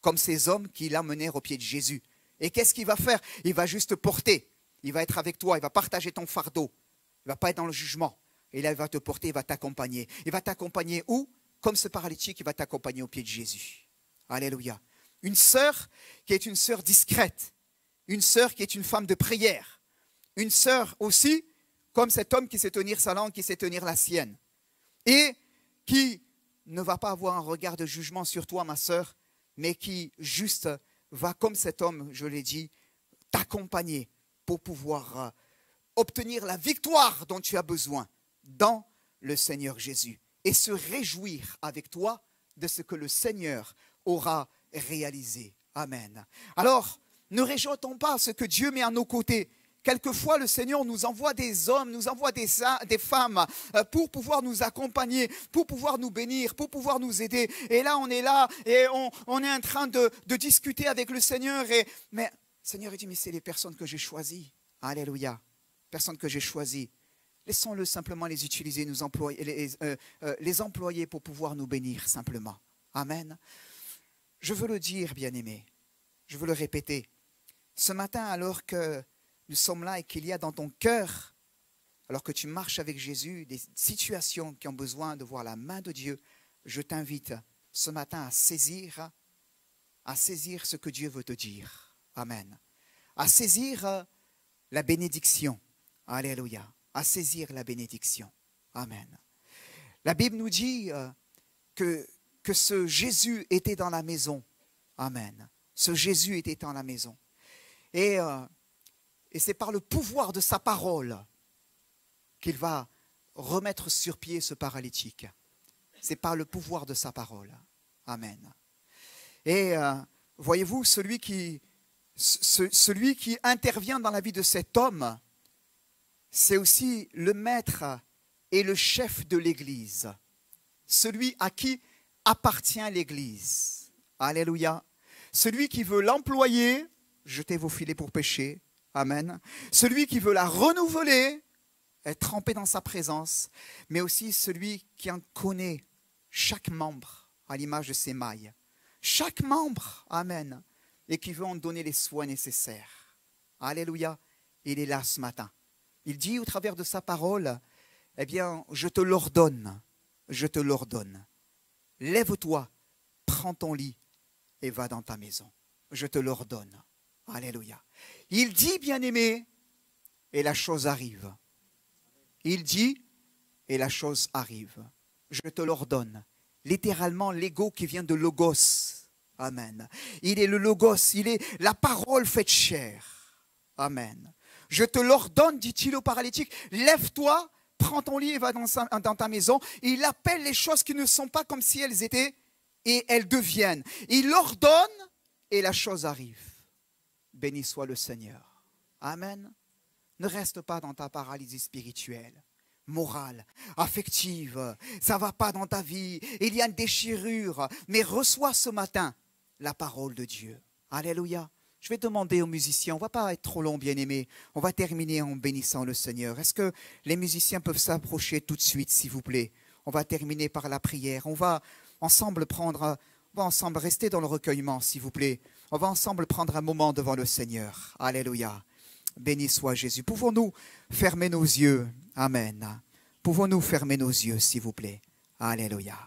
Comme ces hommes qui l'emmenèrent au pied de Jésus. Et qu'est-ce qu'il va faire? Il va juste te porter. Il va être avec toi. Il va partager ton fardeau. Il ne va pas être dans le jugement. Et là, il va te porter, il va t'accompagner. Il va t'accompagner où? Comme ce paralytique, il va t'accompagner au pied de Jésus. Alléluia. Une sœur qui est une sœur discrète. Une sœur qui est une femme de prière. Une sœur aussi, comme cet homme qui sait tenir sa langue, qui sait tenir la sienne. Et qui ne va pas avoir un regard de jugement sur toi, ma sœur, mais qui juste va, comme cet homme, je l'ai dit, t'accompagner pour pouvoir obtenir la victoire dont tu as besoin dans le Seigneur Jésus. Et se réjouir avec toi de ce que le Seigneur aura réalisé. Amen. Alors, ne réjouissons pas ce que Dieu met à nos côtés. Quelquefois, le Seigneur nous envoie des hommes, nous envoie des femmes pour pouvoir nous accompagner, pour pouvoir nous bénir, pour pouvoir nous aider. Et là, on est là et on est en train de discuter avec le Seigneur. Mais le Seigneur dit, mais c'est les personnes que j'ai choisies. Alléluia. Personnes que j'ai choisies. Laissons-le simplement les utiliser, les employer pour pouvoir nous bénir simplement. Amen. Je veux le dire, bien-aimé. Je veux le répéter. Ce matin, alors que nous sommes là et qu'il y a dans ton cœur, alors que tu marches avec Jésus, des situations qui ont besoin de voir la main de Dieu, je t'invite ce matin à saisir ce que Dieu veut te dire. Amen. À saisir la bénédiction. Alléluia. À saisir la bénédiction. Amen. La Bible nous dit que ce Jésus était dans la maison. Amen. Ce Jésus était dans la maison. Et c'est par le pouvoir de sa parole qu'il va remettre sur pied ce paralytique. C'est par le pouvoir de sa parole. Amen. Et voyez-vous, celui qui intervient dans la vie de cet homme, c'est aussi le maître et le chef de l'Église. Celui à qui appartient l'Église. Alléluia. Celui qui veut l'employer, jetez vos filets pour pêcher. Amen. Celui qui veut la renouveler, être trempé dans sa présence, mais aussi celui qui en connaît chaque membre à l'image de ses mailles. Chaque membre, amen, et qui veut en donner les soins nécessaires. Alléluia, il est là ce matin. Il dit au travers de sa parole, eh bien, je te l'ordonne, je te l'ordonne. Lève-toi, prends ton lit et va dans ta maison. Je te l'ordonne. Alléluia. Il dit, bien-aimé, et la chose arrive. Il dit, et la chose arrive. Je te l'ordonne. Littéralement, l'ego qui vient de logos. Amen. Il est le logos, il est la parole faite chair. Amen. Je te l'ordonne, dit-il au paralytique, lève-toi, prends ton lit et va dans ta maison. Il appelle les choses qui ne sont pas comme si elles étaient et elles deviennent. Il ordonne et la chose arrive. Béni soit le Seigneur. Amen. Ne reste pas dans ta paralysie spirituelle, morale, affective. Ça ne va pas dans ta vie. Il y a une déchirure. Mais reçois ce matin la parole de Dieu. Alléluia. Je vais demander aux musiciens, on ne va pas être trop long, bien-aimés. On va terminer en bénissant le Seigneur. Est-ce que les musiciens peuvent s'approcher tout de suite, s'il vous plaît? On va terminer par la prière. On va ensemble rester dans le recueillement, s'il vous plaît. On va ensemble prendre un moment devant le Seigneur. Alléluia. Béni soit Jésus. Pouvons-nous fermer nos yeux? Amen. Pouvons-nous fermer nos yeux, s'il vous plaît? Alléluia.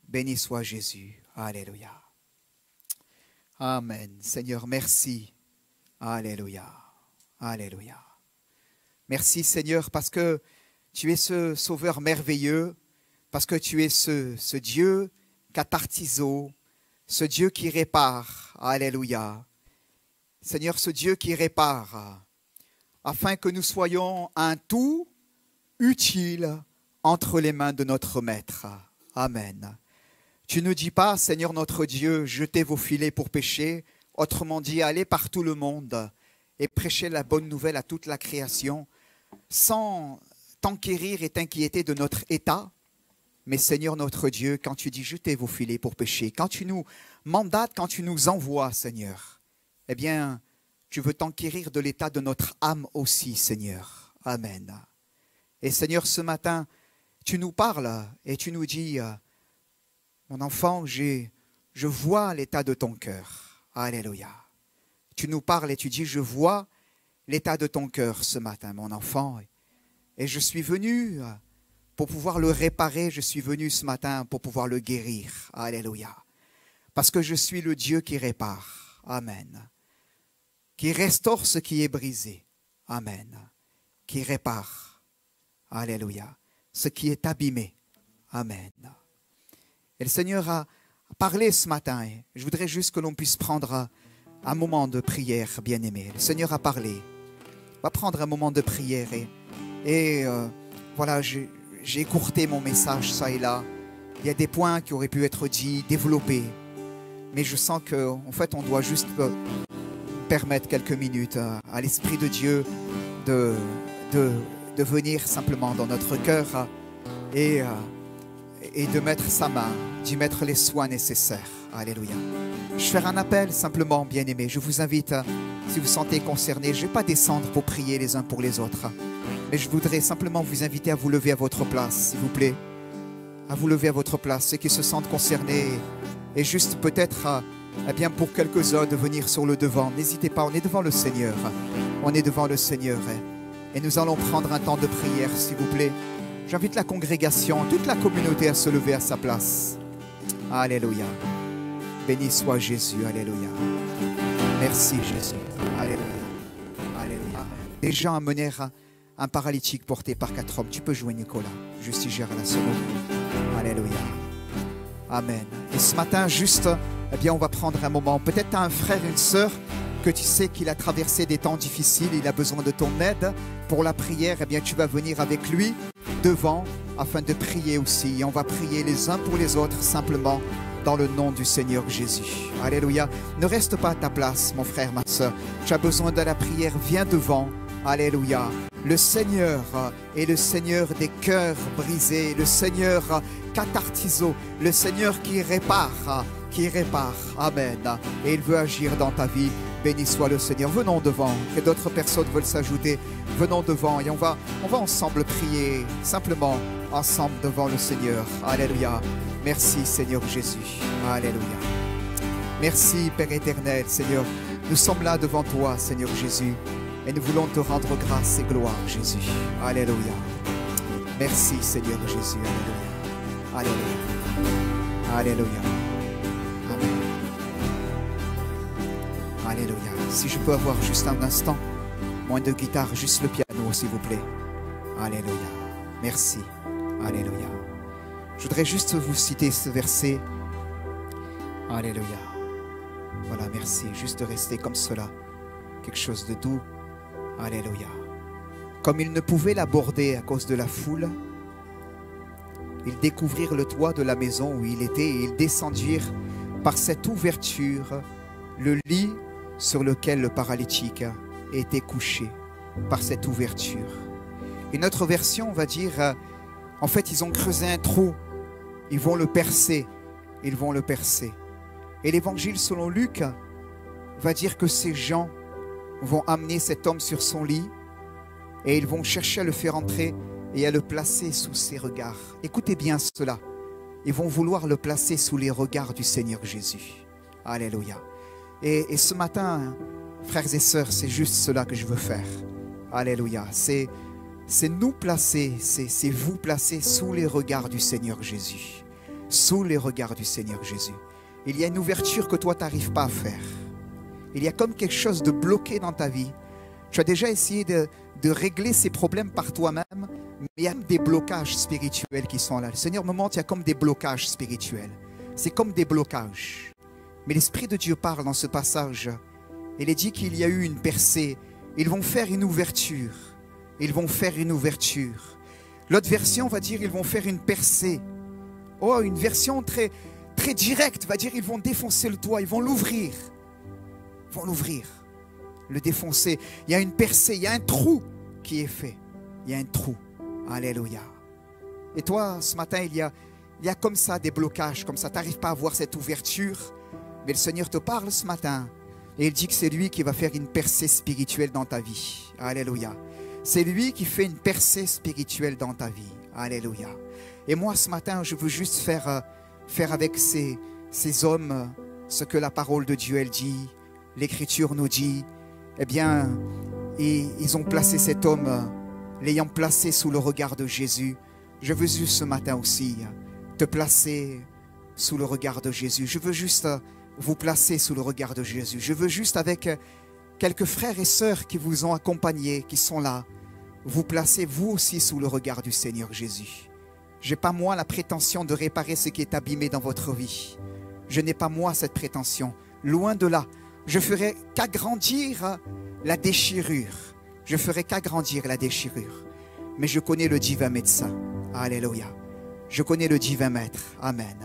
Béni soit Jésus. Alléluia. Amen. Seigneur, merci. Alléluia. Alléluia. Merci Seigneur parce que tu es ce sauveur merveilleux, parce que tu es ce Dieu cathartiso, ce Dieu qui répare. Alléluia. Seigneur, ce Dieu qui répare, afin que nous soyons un tout utile entre les mains de notre Maître. Amen. Tu ne dis pas, Seigneur notre Dieu, jetez vos filets pour pêcher, autrement dit, allez par tout le monde et prêchez la bonne nouvelle à toute la création, sans t'enquérir et t'inquiéter de notre état. Mais Seigneur notre Dieu, quand tu dis jetez vos filets pour pêcher, quand tu nous mandates, quand tu nous envoies, Seigneur, eh bien, tu veux t'enquérir de l'état de notre âme aussi, Seigneur. Amen. Et Seigneur, ce matin, tu nous parles et tu nous dis, mon enfant, je vois l'état de ton cœur. Alléluia. Tu nous parles et tu dis, je vois l'état de ton cœur ce matin, mon enfant. Et je suis venu pour pouvoir le réparer. Je suis venu ce matin pour pouvoir le guérir. Alléluia. Parce que je suis le Dieu qui répare. Amen. Qui restaure ce qui est brisé. Amen. Qui répare. Alléluia. Ce qui est abîmé. Amen. Et le Seigneur a parlé ce matin. Je voudrais juste que l'on puisse prendre un moment de prière, bien-aimé. Le Seigneur a parlé. On va prendre un moment de prière. Et voilà, j'ai écourté mon message, ça et là. Il y a des points qui auraient pu être dits, développés. Mais je sens qu'en fait, on doit juste permettre quelques minutes à l'Esprit de Dieu de venir simplement dans notre cœur et de mettre sa main, d'y mettre les soins nécessaires. Alléluia. Je vais faire un appel simplement, bien-aimés. Je vous invite, si vous sentez concerné, je ne vais pas descendre pour prier les uns pour les autres. Mais je voudrais simplement vous inviter à vous lever à votre place, s'il vous plaît. À vous lever à votre place, ceux qui se sentent concernés. Et juste peut-être, eh bien pour quelques-uns, de venir sur le devant. N'hésitez pas, on est devant le Seigneur. On est devant le Seigneur. Et nous allons prendre un temps de prière, s'il vous plaît. J'invite la congrégation, toute la communauté à se lever à sa place. Alléluia. Béni soit Jésus. Alléluia. Merci Jésus. Alléluia. Alléluia. Des gens amenèrent un paralytique porté par 4 hommes. Tu peux jouer Nicolas. Juste y gère la solo. Alléluia. Amen. Et ce matin, juste, eh bien, on va prendre un moment. Peut-être tu as un frère, une sœur que tu sais qu'il a traversé des temps difficiles. Il a besoin de ton aide pour la prière. Eh bien, tu vas venir avec lui devant afin de prier aussi. Et on va prier les uns pour les autres simplement dans le nom du Seigneur Jésus. Alléluia. Ne reste pas à ta place, mon frère, ma soeur. Tu as besoin de la prière, viens devant. Alléluia. Le Seigneur est le Seigneur des cœurs brisés, le Seigneur cathartiso, le Seigneur qui répare. Amen. Et il veut agir dans ta vie. Béni soit le Seigneur. Venons devant, que d'autres personnes veulent s'ajouter. Venons devant et on va ensemble prier, simplement ensemble devant le Seigneur. Alléluia. Merci Seigneur Jésus. Alléluia. Merci Père éternel, Seigneur. Nous sommes là devant toi, Seigneur Jésus. Et nous voulons te rendre grâce et gloire, Jésus. Alléluia. Merci Seigneur Jésus. Alléluia. Alléluia. Alléluia. Amen. Alléluia. Si je peux avoir juste un instant, moins de guitare, juste le piano, s'il vous plaît. Alléluia. Merci. Alléluia. Je voudrais juste vous citer ce verset. Alléluia. Voilà, merci. Juste de rester comme cela. Quelque chose de doux. Alléluia. Comme ils ne pouvaient l'aborder à cause de la foule, ils découvrirent le toit de la maison où il était et ils descendirent par cette ouverture le lit sur lequel le paralytique était couché, par cette ouverture. Une autre version va dire, en fait, ils ont creusé un trou, ils vont le percer, ils vont le percer. Et l'évangile selon Luc va dire que ces gens vont amener cet homme sur son lit et ils vont chercher à le faire entrer et à le placer sous ses regards. Écoutez bien cela. Ils vont vouloir le placer sous les regards du Seigneur Jésus. Alléluia. Et ce matin, frères et sœurs, c'est juste cela que je veux faire. Alléluia. C'est nous placer, c'est vous placer sous les regards du Seigneur Jésus. Sous les regards du Seigneur Jésus. Il y a une ouverture que toi, tu n'arrives pas à faire. Il y a comme quelque chose de bloqué dans ta vie. Tu as déjà essayé de régler ces problèmes par toi-même, mais il y a des blocages spirituels qui sont là. Le Seigneur me montre, il y a comme des blocages spirituels. C'est comme des blocages. Mais l'Esprit de Dieu parle dans ce passage. Il est dit qu'il y a eu une percée. Ils vont faire une ouverture. Ils vont faire une ouverture. L'autre version va dire ils vont faire une percée. Oh, une version très directe va dire ils vont défoncer le toit, ils vont l'ouvrir. Ils vont l'ouvrir, le défoncer. Il y a une percée, il y a un trou qui est fait. Il y a un trou. Alléluia. Et toi, ce matin, il y a comme ça des blocages, comme ça. Tu n'arrives pas à voir cette ouverture. Mais le Seigneur te parle ce matin. Et il dit que c'est lui qui va faire une percée spirituelle dans ta vie. Alléluia. C'est lui qui fait une percée spirituelle dans ta vie. Alléluia. Et moi, ce matin, je veux juste faire avec ces hommes ce que la parole de Dieu, elle dit. L'Écriture nous dit, eh bien, ils ont placé cet homme, l'ayant placé sous le regard de Jésus. Je veux juste ce matin aussi te placer sous le regard de Jésus. Je veux juste vous placer sous le regard de Jésus. Je veux juste avec quelques frères et sœurs qui vous ont accompagnés, qui sont là, vous placer vous aussi sous le regard du Seigneur Jésus. Je n'ai pas moi la prétention de réparer ce qui est abîmé dans votre vie. Je n'ai pas moi cette prétention. Loin de là. Je ferai qu'agrandir la déchirure. Je ferai qu'agrandir la déchirure. Mais je connais le divin médecin. Alléluia. Je connais le divin maître. Amen.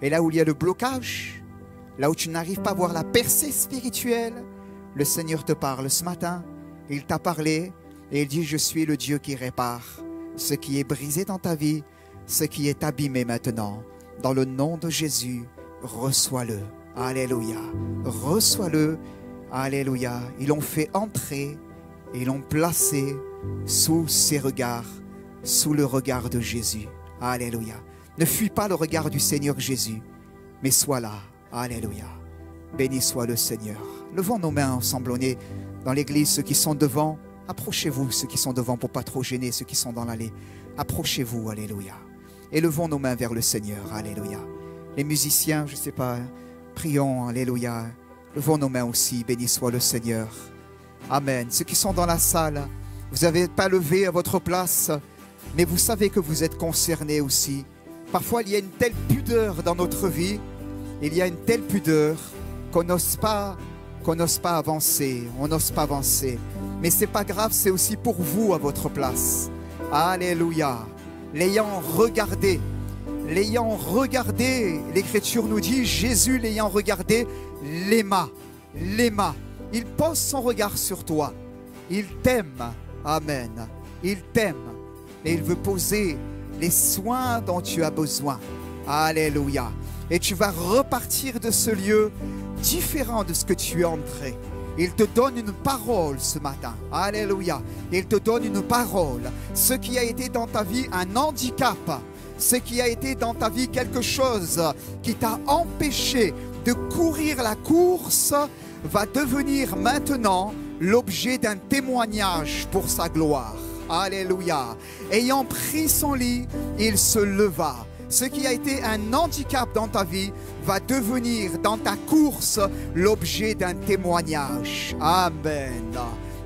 Et là où il y a le blocage, là où tu n'arrives pas à voir la percée spirituelle, le Seigneur te parle ce matin. Il t'a parlé et il dit, je suis le Dieu qui répare ce qui est brisé dans ta vie, ce qui est abîmé maintenant. Dans le nom de Jésus, reçois-le. Alléluia. Reçois-le. Alléluia. Ils l'ont fait entrer et ils l'ont placé sous ses regards, sous le regard de Jésus. Alléluia. Ne fuis pas le regard du Seigneur Jésus, mais sois là. Alléluia. Béni soit le Seigneur. Levons nos mains ensemble. On est dans l'église, ceux qui sont devant. Approchez-vous, ceux qui sont devant, pour pas trop gêner ceux qui sont dans l'allée. Approchez-vous. Alléluia. Et levons nos mains vers le Seigneur. Alléluia. Les musiciens, je ne sais pas, prions. Alléluia. Levons nos mains aussi. Béni soit le Seigneur. Amen. Ceux qui sont dans la salle, vous n'avez pas levé à votre place, mais vous savez que vous êtes concernés aussi. Parfois, il y a une telle pudeur dans notre vie. Il y a une telle pudeur qu'on n'ose pas avancer. On n'ose pas avancer. Mais ce n'est pas grave, c'est aussi pour vous à votre place. Alléluia. L'ayant regardé, l'Écriture nous dit, Jésus l'ayant regardé, l'aima. Il pose son regard sur toi. Il t'aime. Amen. Il t'aime. Et il veut poser les soins dont tu as besoin. Alléluia. Et tu vas repartir de ce lieu différent de ce que tu es entré. Il te donne une parole ce matin. Alléluia. Il te donne une parole. Ce qui a été dans ta vie un handicap, ce qui a été dans ta vie quelque chose qui t'a empêché de courir la course, va devenir maintenant l'objet d'un témoignage pour sa gloire. Alléluia. Ayant pris son lit, il se leva. Ce qui a été un handicap dans ta vie va devenir dans ta course l'objet d'un témoignage. Amen.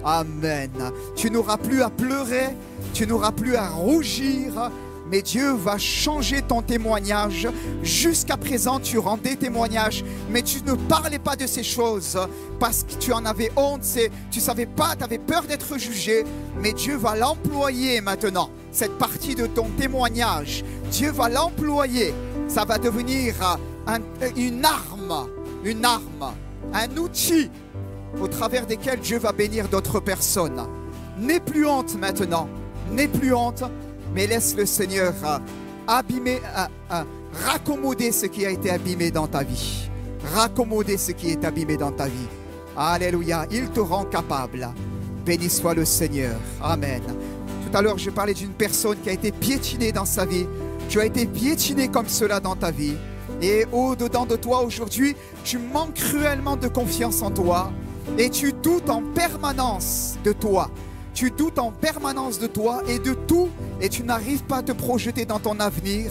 Amen. Tu n'auras plus à pleurer, tu n'auras plus à rougir, mais Dieu va changer ton témoignage. Jusqu'à présent, tu rendais témoignage, mais tu ne parlais pas de ces choses parce que tu en avais honte, tu ne savais pas, tu avais peur d'être jugé, mais Dieu va l'employer maintenant, cette partie de ton témoignage. Dieu va l'employer, ça va devenir une arme, un outil au travers desquels Dieu va bénir d'autres personnes. N'aie plus honte maintenant, n'aie plus honte, mais laisse le Seigneur raccommoder ce qui a été abîmé dans ta vie. Raccommoder ce qui est abîmé dans ta vie. Alléluia, il te rend capable. Béni soit le Seigneur. Amen. Tout à l'heure, je parlais d'une personne qui a été piétinée dans sa vie. Tu as été piétiné comme cela dans ta vie. Et au-dedans de toi aujourd'hui, tu manques cruellement de confiance en toi. Et tu doutes en permanence de toi. Tu doutes en permanence de toi et de tout. Et tu n'arrives pas à te projeter dans ton avenir.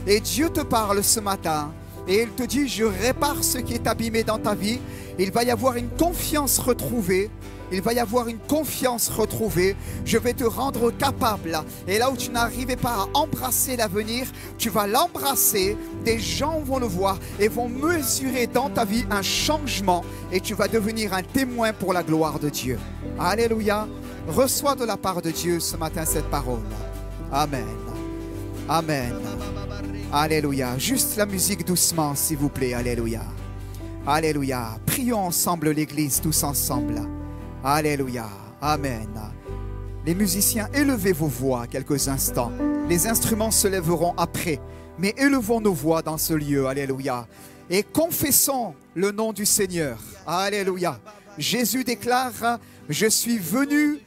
Et Dieu te parle ce matin. Et il te dit, je répare ce qui est abîmé dans ta vie. Il va y avoir une confiance retrouvée. Il va y avoir une confiance retrouvée. Je vais te rendre capable. Et là où tu n'arrivais pas à embrasser l'avenir, tu vas l'embrasser. Des gens vont le voir et vont mesurer dans ta vie un changement. Et tu vas devenir un témoin pour la gloire de Dieu. Alléluia. Reçois de la part de Dieu ce matin cette parole. Amen. Amen. Alléluia. Juste la musique doucement, s'il vous plaît. Alléluia. Alléluia. Prions ensemble l'église, tous ensemble. Alléluia. Amen. Les musiciens, élevez vos voix quelques instants. Les instruments se lèveront après. Mais élevons nos voix dans ce lieu. Alléluia. Et confessons le nom du Seigneur. Alléluia. Jésus déclare, je suis venu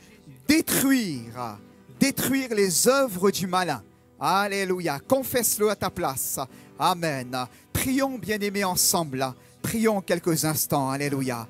détruire les œuvres du malin. Alléluia. Confesse-le à ta place. Amen. Prions, bien-aimés, ensemble. Prions quelques instants. Alléluia.